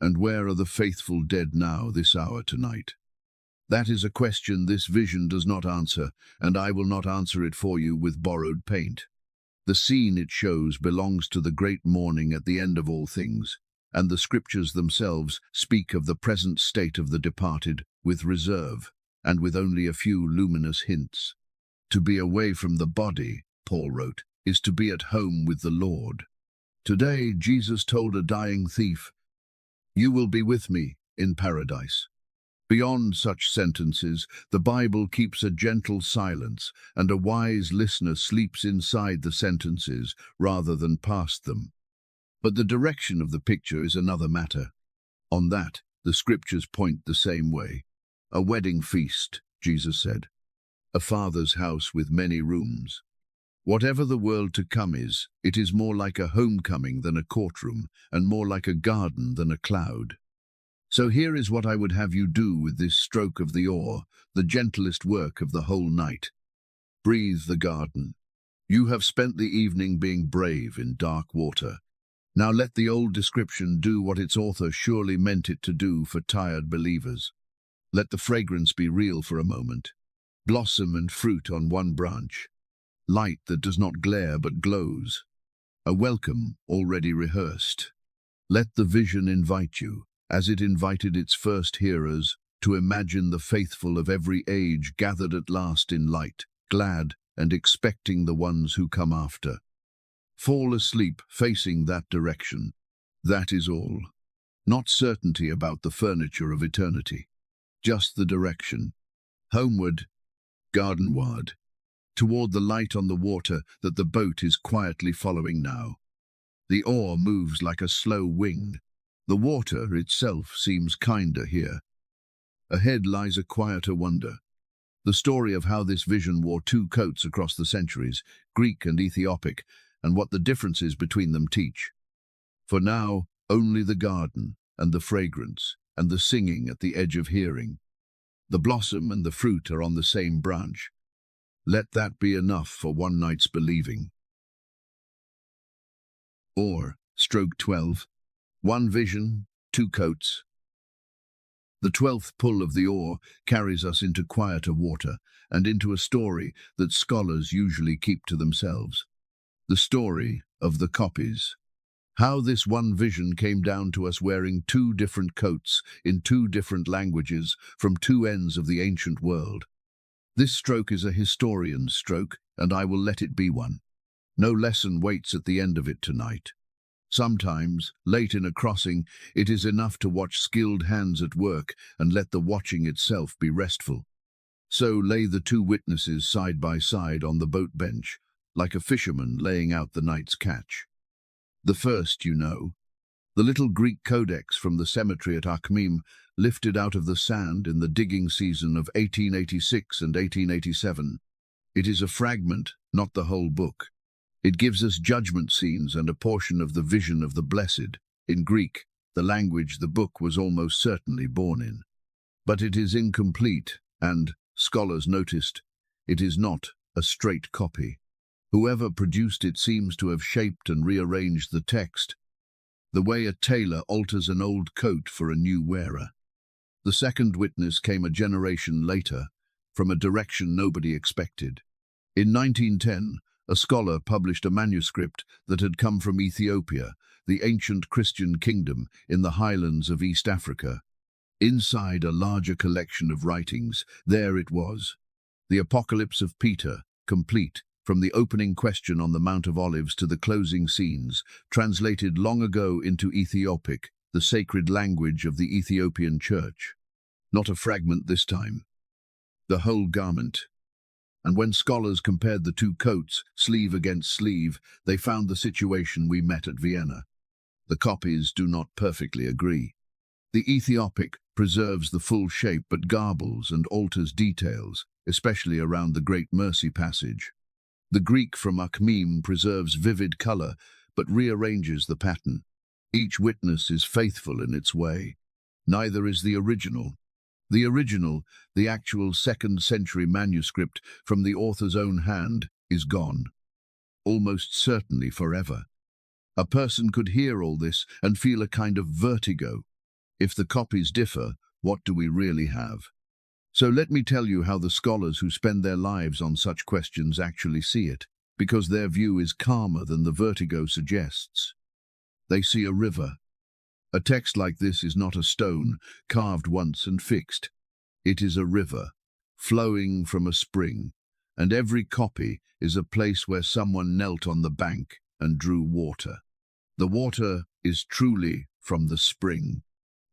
Speaker 1: And where are the faithful dead now, this hour tonight? That is a question this vision does not answer, and I will not answer it for you with borrowed paint. The scene it shows belongs to the great mourning at the end of all things, and the scriptures themselves speak of the present state of the departed with reserve, and with only a few luminous hints. To be away from the body, Paul wrote, is to be at home with the Lord. Today, Jesus told a dying thief, "You will be with me in paradise." Beyond such sentences, the Bible keeps a gentle silence, and a wise listener sleeps inside the sentences rather than past them. But the direction of the picture is another matter. On that, the scriptures point the same way. A wedding feast, Jesus said. A father's house with many rooms. Whatever the world to come is, it is more like a homecoming than a courtroom, and more like a garden than a cloud. So here is what I would have you do with this stroke of the oar, the gentlest work of the whole night. Breathe the garden. You have spent the evening being brave in dark water. Now let the old description do what its author surely meant it to do for tired believers. Let the fragrance be real for a moment. Blossom and fruit on one branch. Light that does not glare but glows. A welcome already rehearsed. Let the vision invite you, as it invited its first hearers, to imagine the faithful of every age gathered at last in light, glad and expecting the ones who come after. Fall asleep facing that direction. That is all. Not certainty about the furniture of eternity. Just the direction. Homeward, gardenward, toward the light on the water that the boat is quietly following now. The oar moves like a slow wing. The water itself seems kinder here. Ahead lies a quieter wonder. The story of how this vision wore two coats across the centuries, Greek and Ethiopic, and what the differences between them teach. For now, only the garden, and the fragrance, and the singing at the edge of hearing. The blossom and the fruit are on the same branch. Let that be enough for one night's believing. Oar Stroke 12. One vision, two coats. The 12th pull of the oar carries us into quieter water and into a story that scholars usually keep to themselves. The story of the copies. How this one vision came down to us wearing two different coats in two different languages from two ends of the ancient world. This stroke is a historian's stroke, and I will let it be one. No lesson waits at the end of it tonight. Sometimes, late in a crossing, it is enough to watch skilled hands at work and let the watching itself be restful. So lay the two witnesses side by side on the boat bench, like a fisherman laying out the night's catch. The first, you know, the little Greek codex from the cemetery at Akhmim, lifted out of the sand in the digging season of 1886 and 1887. It is a fragment, not the whole book. It gives us judgment scenes and a portion of the vision of the blessed, in Greek, the language the book was almost certainly born in. But it is incomplete, and, scholars noticed, it is not a straight copy. Whoever produced it seems to have shaped and rearranged the text, the way a tailor alters an old coat for a new wearer. The second witness came a generation later, from a direction nobody expected. In 1910, a scholar published a manuscript that had come from Ethiopia, the ancient Christian kingdom in the highlands of East Africa. Inside a larger collection of writings, there it was, the Apocalypse of Peter, complete, from the opening question on the Mount of Olives to the closing scenes, translated long ago into Ethiopic, the sacred language of the Ethiopian Church. Not a fragment this time. The whole garment. And when scholars compared the two coats, sleeve against sleeve, they found the situation we met at Vienna. The copies do not perfectly agree. The Ethiopic preserves the full shape but garbles and alters details, especially around the Great Mercy passage. The Greek from Akhmim preserves vivid color but rearranges the pattern. Each witness is faithful in its way. Neither is the original. The original, the actual 2nd century manuscript from the author's own hand, is gone, almost certainly forever. A person could hear all this and feel a kind of vertigo. If the copies differ, what do we really have? So let me tell you how the scholars who spend their lives on such questions actually see it, because their view is calmer than the vertigo suggests. They see a river. A text like this is not a stone, carved once and fixed. It is a river, flowing from a spring, and every copy is a place where someone knelt on the bank and drew water. The water is truly from the spring,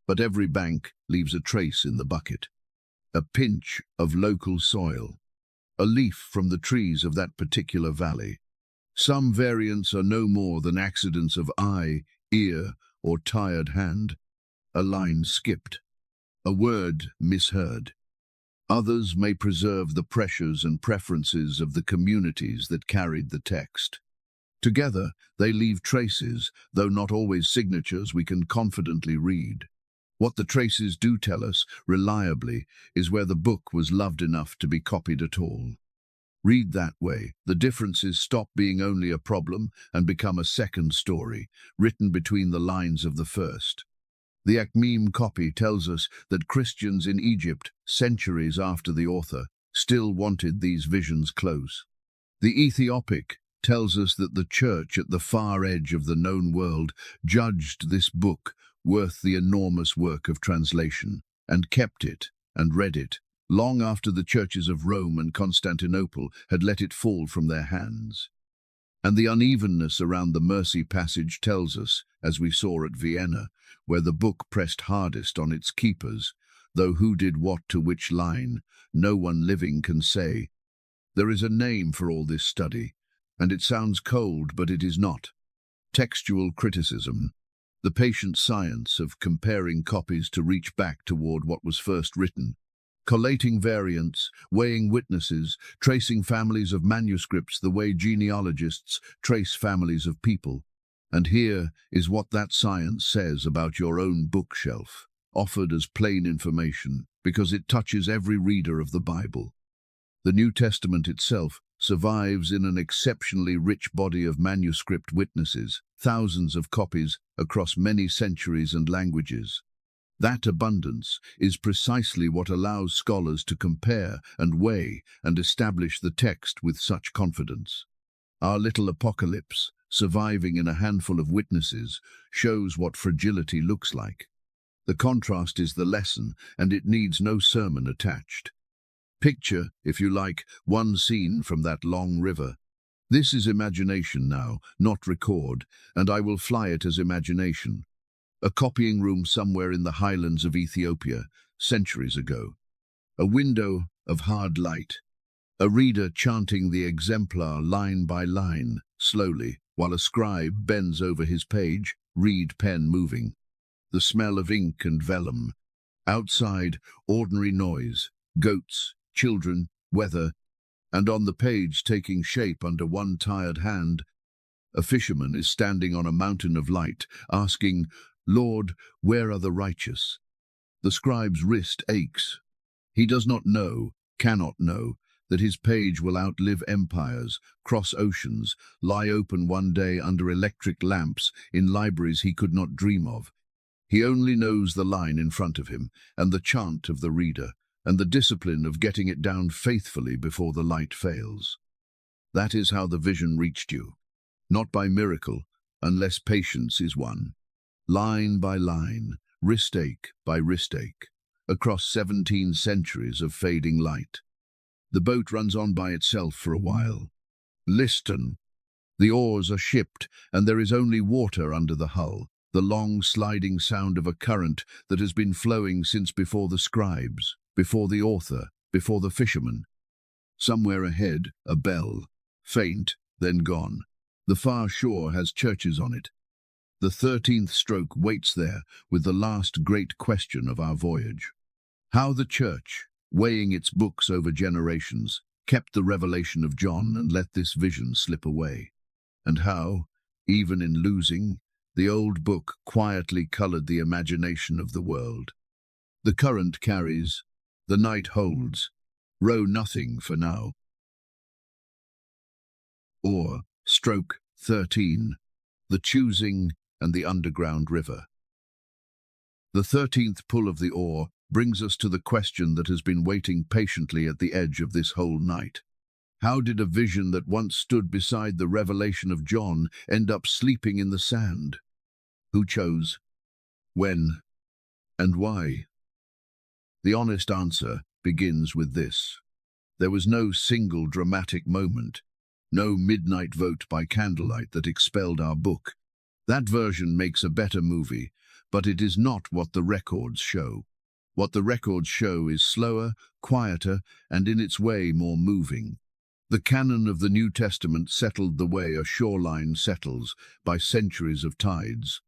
Speaker 1: but every bank leaves a trace in the bucket. A pinch of local soil, a leaf from the trees of that particular valley. Some variants are no more than accidents of eye, ear, or tired hand. A line skipped, a word misheard. Others may preserve the pressures and preferences of the communities that carried the text. Together, they leave traces, though not always signatures we can confidently read. What the traces do tell us, reliably, is where the book was loved enough to be copied at all. Read that way, the differences stop being only a problem and become a second story, written between the lines of the first. The Akhmim copy tells us that Christians in Egypt, centuries after the author, still wanted these visions close. The Ethiopic tells us that the church at the far edge of the known world judged this book worth the enormous work of translation, and kept it and read it, long after the churches of Rome and Constantinople had let it fall from their hands. And the unevenness around the mercy passage tells us, as we saw at Vienna, where the book pressed hardest on its keepers, though who did what to which line, no one living can say. There is a name for all this study, and it sounds cold, but it is not. Textual criticism, the patient science of comparing copies to reach back toward what was first written, collating variants, weighing witnesses, tracing families of manuscripts the way genealogists trace families of people. And here is what that science says about your own bookshelf, offered as plain information, because it touches every reader of the Bible. The New Testament itself survives in an exceptionally rich body of manuscript witnesses, thousands of copies across many centuries and languages. That abundance is precisely what allows scholars to compare and weigh and establish the text with such confidence. Our little apocalypse, surviving in a handful of witnesses, shows what fragility looks like. The contrast is the lesson, and it needs no sermon attached. Picture, if you like, one scene from that long river. This is imagination now, not record, and I will fly it as imagination. A copying room somewhere in the highlands of Ethiopia, centuries ago. A window of hard light. A reader chanting the exemplar line by line, slowly, while a scribe bends over his page, reed pen moving. The smell of ink and vellum. Outside, ordinary noise, goats, children, weather, and on the page taking shape under one tired hand, a fisherman is standing on a mountain of light, asking, "Lord, where are the righteous?" The scribe's wrist aches. He does not know, cannot know, that his page will outlive empires, cross oceans, lie open one day under electric lamps in libraries he could not dream of. He only knows the line in front of him, and the chant of the reader, and the discipline of getting it down faithfully before the light fails. That is how the vision reached you. Not by miracle, unless patience is won. Line by line, wristache by wristache, across 17 centuries of fading light. The boat runs on by itself for a while. Listen. The oars are shipped, and there is only water under the hull, the long sliding sound of a current that has been flowing since before the scribes, before the author, before the fisherman. Somewhere ahead, a bell, faint, then gone. The far shore has churches on it. The 13th stroke waits there with the last great question of our voyage. How the church, weighing its books over generations, kept the revelation of John and let this vision slip away. And how, even in losing, the old book quietly colored the imagination of the world. The current carries, the night holds. Row nothing for now. Oar Stroke 13, The Choosing and the Underground River. The 13th pull of the oar brings us to the question that has been waiting patiently at the edge of this whole night. How did a vision that once stood beside the revelation of John end up sleeping in the sand? Who chose? When? And why? The honest answer begins with this. There was no single dramatic moment, no midnight vote by candlelight that expelled our book. That version makes a better movie, but it is not what the records show. What the records show is slower, quieter, and in its way more moving. The canon of the New Testament settled the way a shoreline settles by centuries of tides.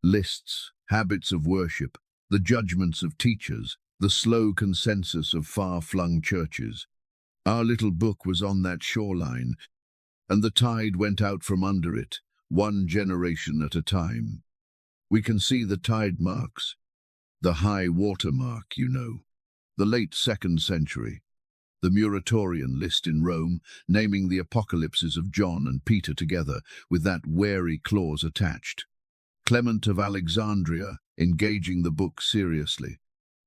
Speaker 1: Lists, habits of worship, the judgments of teachers, the slow consensus of far-flung churches. Our little book was on that shoreline, and the tide went out from under it, one generation at a time. We can see the tide marks, the high water mark, the late 2nd century, the Muratorian list in Rome, naming the apocalypses of John and Peter together with that wary clause attached. Clement of Alexandria engaging the book seriously.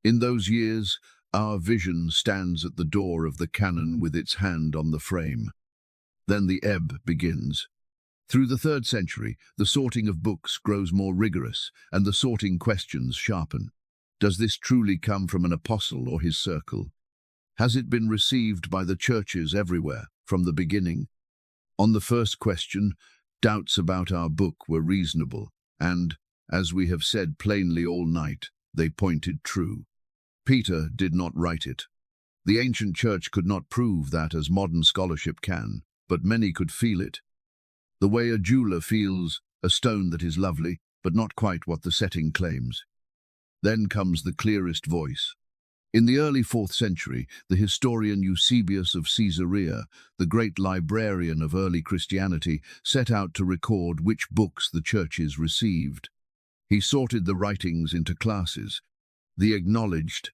Speaker 1: In those years, our vision stands at the door of the canon with its hand on the frame. Then the ebb begins. Through the 3rd century, the sorting of books grows more rigorous, and the sorting questions sharpen. Does this truly come from an apostle or his circle? Has it been received by the churches everywhere, from the beginning? On the first question, doubts about our book were reasonable, and, as we have said plainly all night, they pointed true. Peter did not write it. The ancient church could not prove that as modern scholarship can, but many could feel it. The way a jeweler feels a stone that is lovely, but not quite what the setting claims. Then comes the clearest voice. In the early 4th century, the historian Eusebius of Caesarea, the great librarian of early Christianity, set out to record which books the churches received. He sorted the writings into classes: the acknowledged,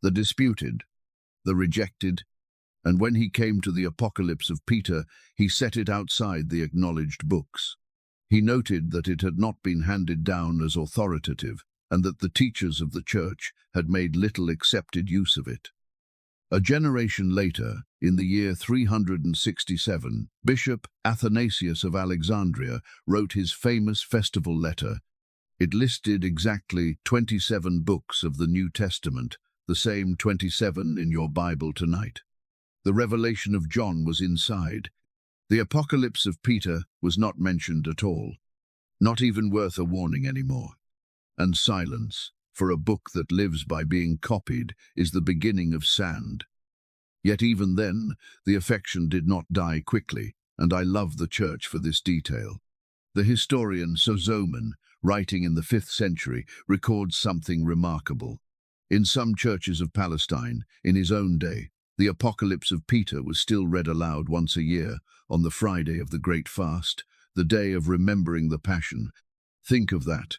Speaker 1: the disputed, the rejected, and when he came to the Apocalypse of Peter, he set it outside the acknowledged books. He noted that it had not been handed down as authoritative, and that the teachers of the church had made little accepted use of it. A generation later, in the year 367, Bishop Athanasius of Alexandria wrote his famous festival letter. It listed exactly 27 books of the New Testament, the same 27 in your Bible tonight. The revelation of John was inside. The Apocalypse of Peter was not mentioned at all, not even worth a warning anymore. And silence, for a book that lives by being copied, is the beginning of sand. Yet even then, the affection did not die quickly, and I love the church for this detail. The historian Sozomen, writing in the 5th century, records something remarkable. In some churches of Palestine, in his own day, the Apocalypse of Peter was still read aloud once a year, on the Friday of the Great Fast, the day of remembering the Passion. Think of that.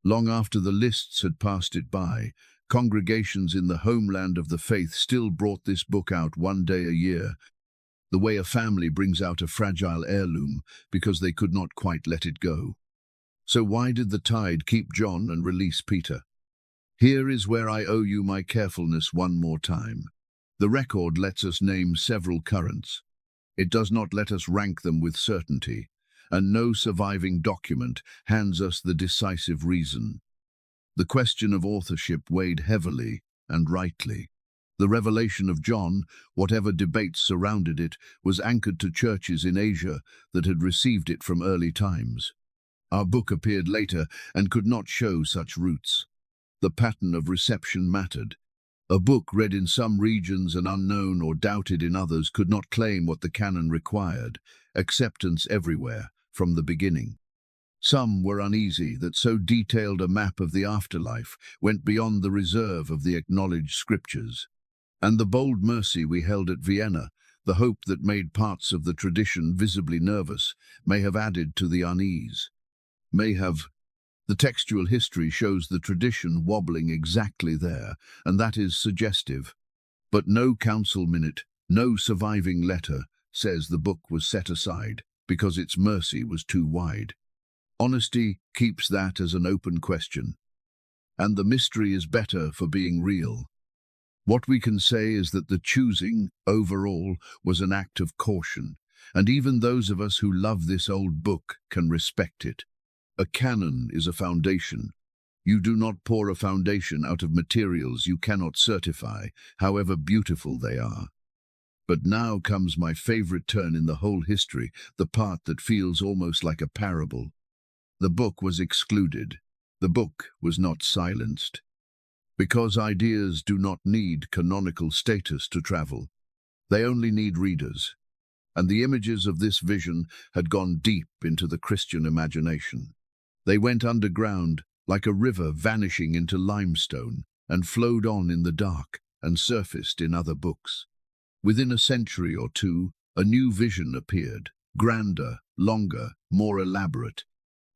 Speaker 1: Long after the lists had passed it by, congregations in the homeland of the faith still brought this book out one day a year, the way a family brings out a fragile heirloom because they could not quite let it go. So why did the tide keep John and release Peter? Here is where I owe you my carefulness one more time. The record lets us name several currents. It does not let us rank them with certainty, and no surviving document hands us the decisive reason. The question of authorship weighed heavily and rightly. The revelation of John, whatever debates surrounded it, was anchored to churches in Asia that had received it from early times. Our book appeared later and could not show such roots. The pattern of reception mattered. A book read in some regions and unknown or doubted in others could not claim what the canon required, acceptance everywhere, from the beginning. Some were uneasy that so detailed a map of the afterlife went beyond the reserve of the acknowledged scriptures. And the bold mercy we held at Vienna, the hope that made parts of the tradition visibly nervous, may have added to the unease. The textual history shows the tradition wobbling exactly there, and that is suggestive. But no council minute, no surviving letter, says the book was set aside. because its mercy was too wide. Honesty keeps that as an open question, and the mystery is better for being real. What we can say is that the choosing, overall, was an act of caution, and even those of us who love this old book can respect it. A canon is a foundation. You do not pour a foundation out of materials you cannot certify, however beautiful they are. But now comes my favorite turn in the whole history, the part that feels almost like a parable. The book was excluded. The book was not silenced. Because ideas do not need canonical status to travel. They only need readers. And the images of this vision had gone deep into the Christian imagination. They went underground, like a river vanishing into limestone, and flowed on in the dark and surfaced in other books. Within a century or two, a new vision appeared, grander, longer, more elaborate.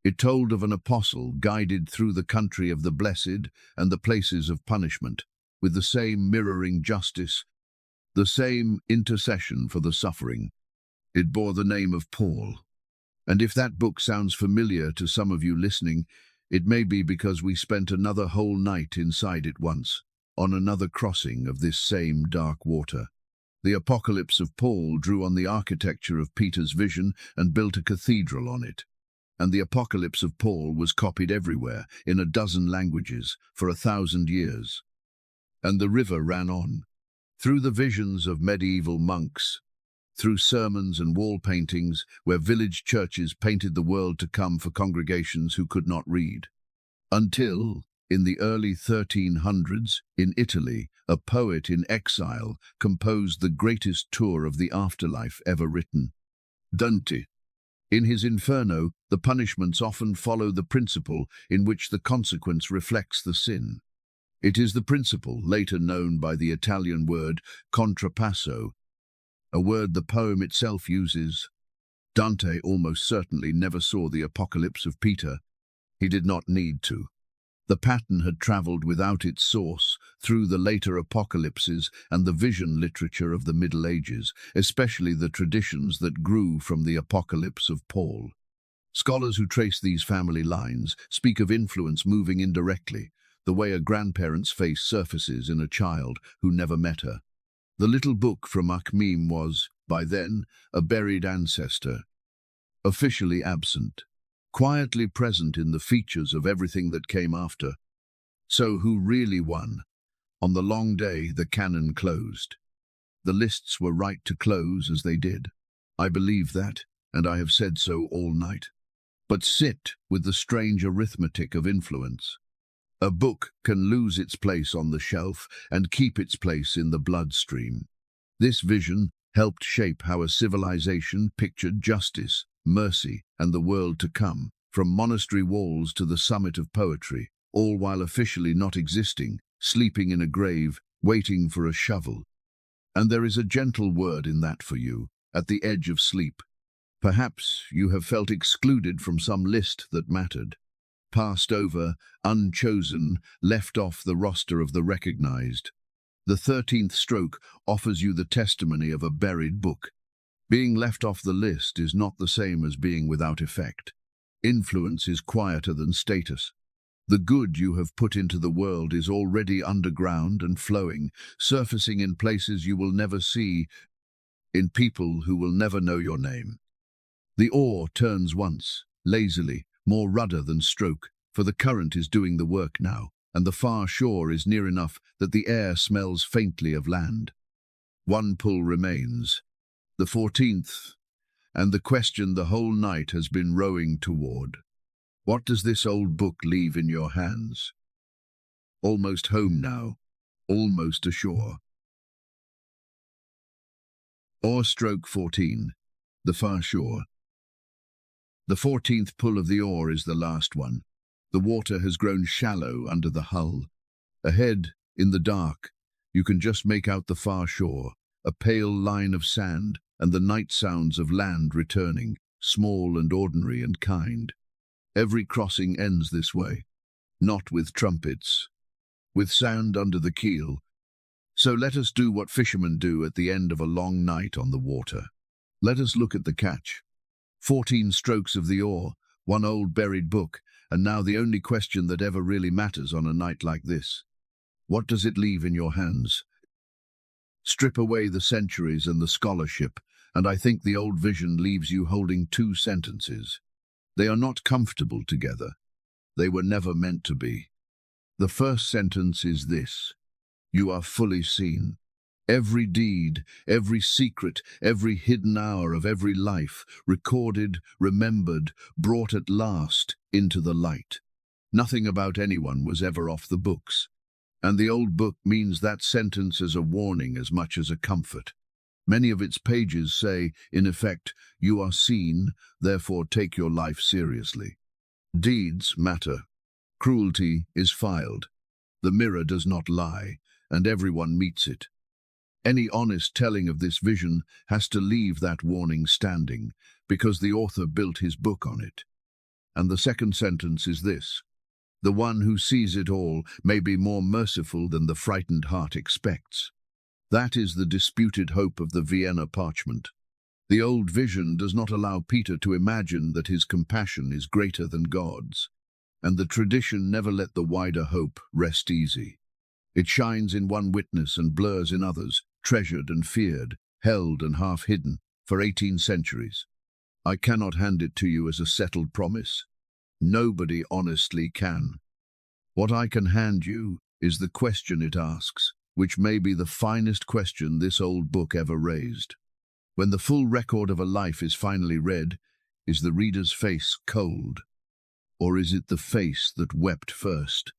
Speaker 1: It told of an apostle guided through the country of the blessed and the places of punishment, with the same mirroring justice, the same intercession for the suffering. It bore the name of Paul. And if that book sounds familiar to some of you listening, it may be because we spent another whole night inside it once, on another crossing of this same dark water. The Apocalypse of Paul drew on the architecture of Peter's vision and built a cathedral on it. And the Apocalypse of Paul was copied everywhere, in a dozen languages, for 1,000 years. And the river ran on, through the visions of medieval monks, through sermons and wall paintings where village churches painted the world to come for congregations who could not read. Until, in the early 1300s, in Italy, a poet in exile composed the greatest tour of the afterlife ever written. Dante. In his Inferno, the punishments often follow the principle in which the consequence reflects the sin. It is the principle, later known by the Italian word contrapasso, a word the poem itself uses. Dante almost certainly never saw the Apocalypse of Peter. He did not need to. The pattern had travelled without its source through the later apocalypses and the vision literature of the Middle Ages, especially the traditions that grew from the Apocalypse of Paul. Scholars who trace these family lines speak of influence moving indirectly, the way a grandparent's face surfaces in a child who never met her. The little book from Akhmim was, by then, a buried ancestor, officially absent, quietly present in the features of everything that came after. So who really won? On the long day, the canon closed. The lists were right to close as they did. I believe that, and I have said so all night. But sit with the strange arithmetic of influence. A book can lose its place on the shelf and keep its place in the bloodstream. This vision helped shape how a civilization pictured justice, mercy, and the world to come, from monastery walls to the summit of poetry, all while officially not existing, sleeping in a grave, waiting for a shovel. And there is a gentle word in that for you, at the edge of sleep. Perhaps you have felt excluded from some list that mattered, passed over, unchosen, left off the roster of the recognized. The 13th stroke offers you the testimony of a buried book. Being left off the list is not the same as being without effect. Influence is quieter than status. The good you have put into the world is already underground and flowing, surfacing in places you will never see, in people who will never know your name. The oar turns once, lazily, more rudder than stroke, for the current is doing the work now, and the far shore is near enough that the air smells faintly of land. One pull remains, the 14th, and the question the whole night has been rowing toward. What does this old book leave in your hands? Almost home now, almost ashore. Oar Stroke 14, the far shore. The 14th pull of the oar is the last one. The water has grown shallow under the hull. Ahead, in the dark, you can just make out the far shore, a pale line of sand, and the night sounds of land returning, small and ordinary and kind. Every crossing ends this way, not with trumpets, with sound under the keel. So let us do what fishermen do at the end of a long night on the water. Let us look at the catch. 14 strokes of the oar, one old buried book, and now the only question that ever really matters on a night like this. What does it leave in your hands? Strip away the centuries and the scholarship, and I think the old vision leaves you holding two sentences. They are not comfortable together. They were never meant to be. The first sentence is this: you are fully seen. Every deed, every secret, every hidden hour of every life, recorded, remembered, brought at last into the light. Nothing about anyone was ever off the books. And the old book means that sentence as a warning as much as a comfort. Many of its pages say, in effect, you are seen, therefore take your life seriously. Deeds matter. Cruelty is filed. The mirror does not lie, and everyone meets it. Any honest telling of this vision has to leave that warning standing, because the author built his book on it. And the second sentence is this: the one who sees it all may be more merciful than the frightened heart expects. That is the disputed hope of the Vienna Parchment. The old vision does not allow Peter to imagine that his compassion is greater than God's, and the tradition never let the wider hope rest easy. It shines in one witness and blurs in others, treasured and feared, held and half hidden, for 18 centuries. I cannot hand it to you as a settled promise. Nobody honestly can. What I can hand you is the question it asks, which may be the finest question this old book ever raised. When the full record of a life is finally read, is the reader's face cold, or is it the face that wept first?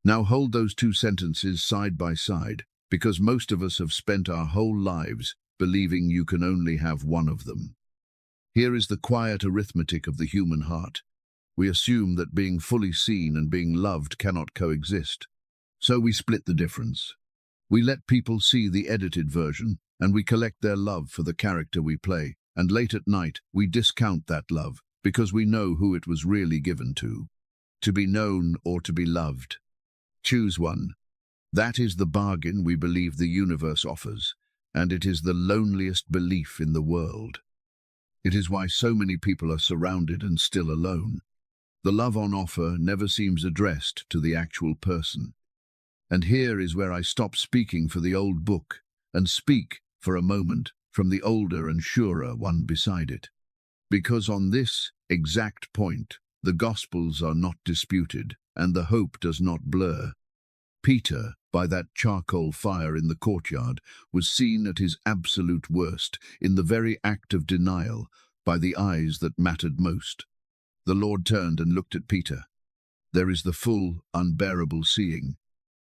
Speaker 1: Now hold those two sentences side by side, because most of us have spent our whole lives believing you can only have one of them. Here is the quiet arithmetic of the human heart. We assume that being fully seen and being loved cannot coexist. So we split the difference. We let people see the edited version, and we collect their love for the character we play, and late at night we discount that love because we know who it was really given to be known or to be loved. Choose one. That is the bargain we believe the universe offers, and it is the loneliest belief in the world. It is why so many people are surrounded and still alone. The love on offer never seems addressed to the actual person. And here is where I stop speaking for the old book and speak, for a moment, from the older and surer one beside it. Because on this exact point, the Gospels are not disputed, and the hope does not blur. Peter, by that charcoal fire in the courtyard, was seen at his absolute worst, in the very act of denial, by the eyes that mattered most. The Lord turned and looked at Peter. There is the full, unbearable seeing.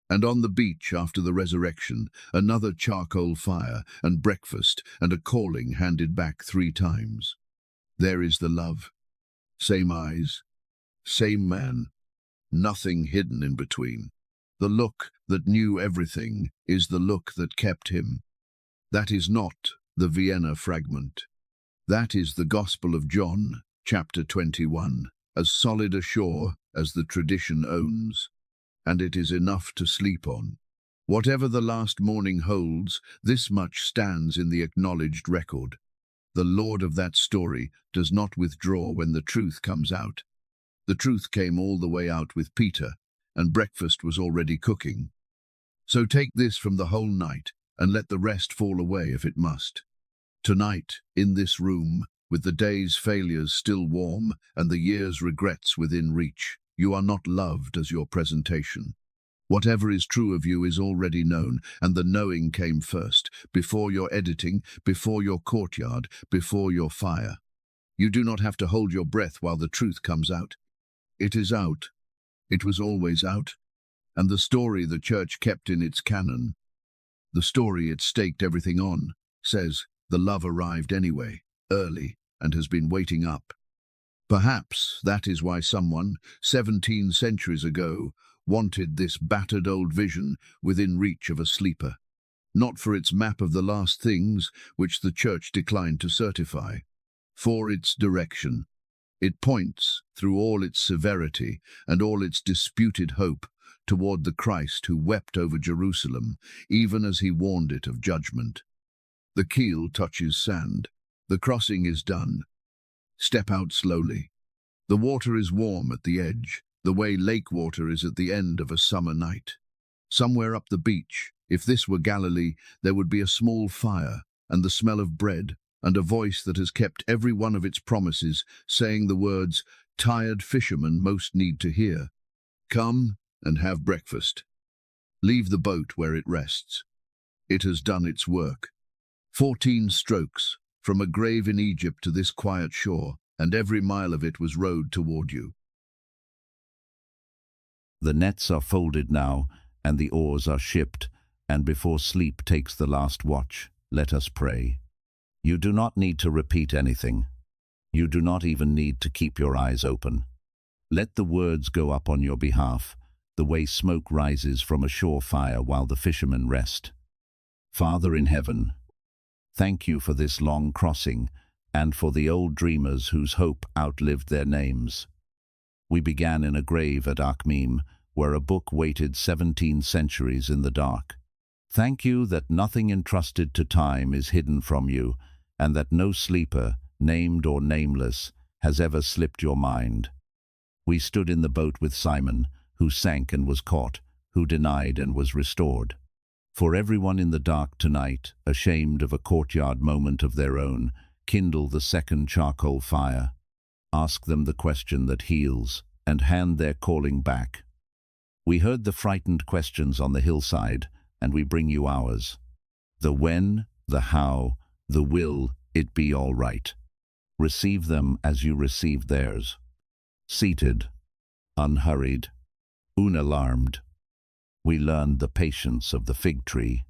Speaker 1: And on the beach after the resurrection, another charcoal fire and breakfast and a calling handed back 3 times. There is the love. Same eyes, same man, nothing hidden in between. The look that knew everything is the look that kept him. That is not the Vienna fragment. That is the Gospel of John, chapter 21, as solid a shore as the tradition owns. And it is enough to sleep on. Whatever the last morning holds, this much stands in the acknowledged record. The Lord of that story does not withdraw when the truth comes out. The truth came all the way out with Peter, and breakfast was already cooking. So take this from the whole night, and let the rest fall away if it must. Tonight, in this room, with the day's failures still warm and the year's regrets within reach, you are not loved as your presentation. Whatever is true of you is already known, and the knowing came first, before your editing, before your courtyard, before your fire. You do not have to hold your breath while the truth comes out. It is out. It was always out. And the story the church kept in its canon, the story it staked everything on, says the love arrived anyway, early, and has been waiting up. Perhaps that is why someone, 17 centuries ago, wanted this battered old vision within reach of a sleeper. Not for its map of the last things, which the church declined to certify. For its direction. It points, through all its severity and all its disputed hope, toward the Christ who wept over Jerusalem, even as he warned it of judgment. The keel touches sand. The crossing is done. Step out slowly. The water is warm at the edge, the way lake water is at the end of a summer night. Somewhere up the beach, if this were Galilee, there would be a small fire, and the smell of bread, and a voice that has kept every one of its promises, saying the words tired fishermen most need to hear. Come and have breakfast. Leave the boat where it rests. It has done its work. 14 strokes, from a grave in Egypt to this quiet shore, and every mile of it was rowed toward you.
Speaker 2: The nets are folded now, and the oars are shipped, and before sleep takes the last watch, let us pray. You do not need to repeat anything. You do not even need to keep your eyes open. Let the words go up on your behalf, the way smoke rises from a shore fire while the fishermen rest. Father in heaven, thank you for this long crossing, and for the old dreamers whose hope outlived their names. We began in a grave at Akhmim, where a book waited 17 centuries in the dark. Thank you that nothing entrusted to time is hidden from you, and that no sleeper, named or nameless, has ever slipped your mind. We stood in the boat with Simon, who sank and was caught, who denied and was restored. For everyone in the dark tonight, ashamed of a courtyard moment of their own, kindle the second charcoal fire. Ask them the question that heals, and hand their calling back. We heard the frightened questions on the hillside, and we bring you ours. The when, the how, the will it be all right. Receive them as you received theirs. Seated, unhurried, unalarmed. We learned the patience of the fig tree.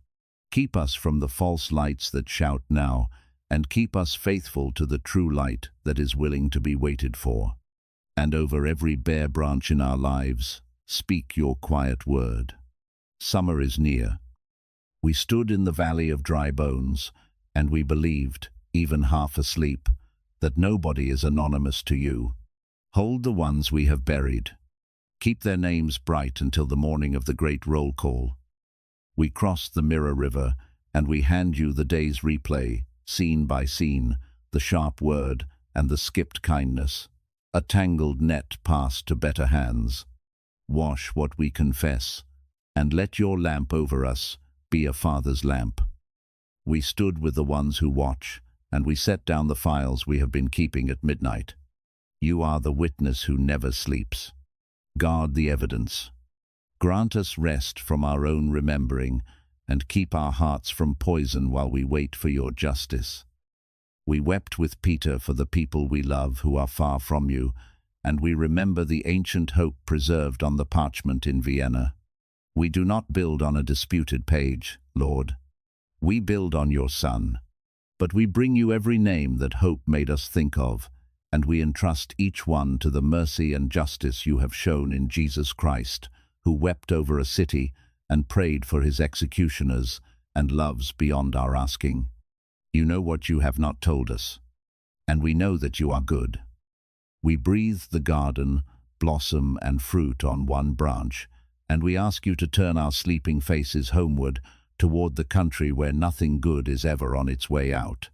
Speaker 2: Keep us from the false lights that shout now, and keep us faithful to the true light that is willing to be waited for. And over every bare branch in our lives, speak your quiet word. Summer is near. We stood in the valley of dry bones, and we believed, even half asleep, that nobody is anonymous to you. Hold the ones we have buried. Keep their names bright until the morning of the great roll call. We crossed the Mirror River, and we hand you the day's replay, scene by scene, the sharp word and the skipped kindness, a tangled net passed to better hands. Wash what we confess, and let your lamp over us be a father's lamp. We stood with the ones who watch, and we set down the files we have been keeping at midnight. You are the witness who never sleeps. Guard the evidence. Grant us rest from our own remembering, and keep our hearts from poison while we wait for your justice. We wept with Peter for the people we love who are far from you, and we remember the ancient hope preserved on the parchment in Vienna. We do not build on a disputed page, Lord. We build on your Son. But we bring you every name that hope made us think of, and we entrust each one to the mercy and justice you have shown in Jesus Christ, who wept over a city and prayed for his executioners and loves beyond our asking. You know what you have not told us, and we know that you are good. We breathe the garden, blossom and fruit on one branch, and we ask you to turn our sleeping faces homeward toward the country where nothing good is ever on its way out.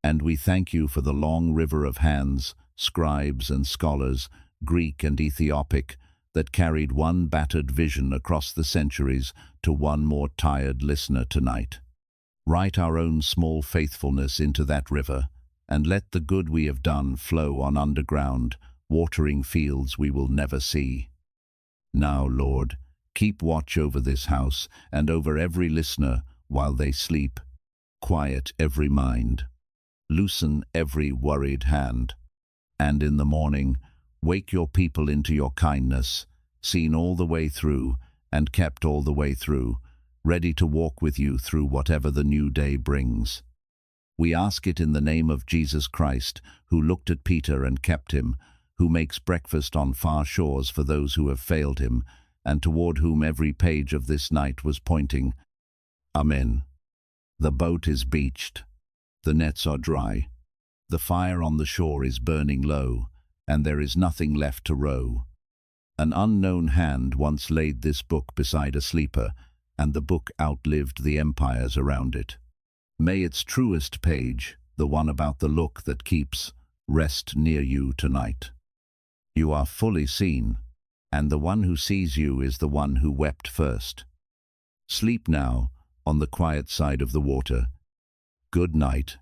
Speaker 2: And we thank you for the long river of hands, scribes and scholars, Greek and Ethiopic, that carried one battered vision across the centuries to one more tired listener tonight. Write our own small faithfulness into that river, and let the good we have done flow on underground, watering fields we will never see. Now, Lord, keep watch over this house and over every listener while they sleep. Quiet every mind. Loosen every worried hand. And in the morning, wake your people into your kindness, seen all the way through and kept all the way through, ready to walk with you through whatever the new day brings. We ask it in the name of Jesus Christ, who looked at Peter and kept him, who makes breakfast on far shores for those who have failed him, and toward whom every page of this night was pointing. Amen. The boat is beached. The nets are dry. The fire on the shore is burning low, and there is nothing left to row. An unknown hand once laid this book beside a sleeper, and the book outlived the empires around it. May its truest page, the one about the look that keeps, rest near you tonight. You are fully seen, and the one who sees you is the one who wept first. Sleep now, on the quiet side of the water. Good night,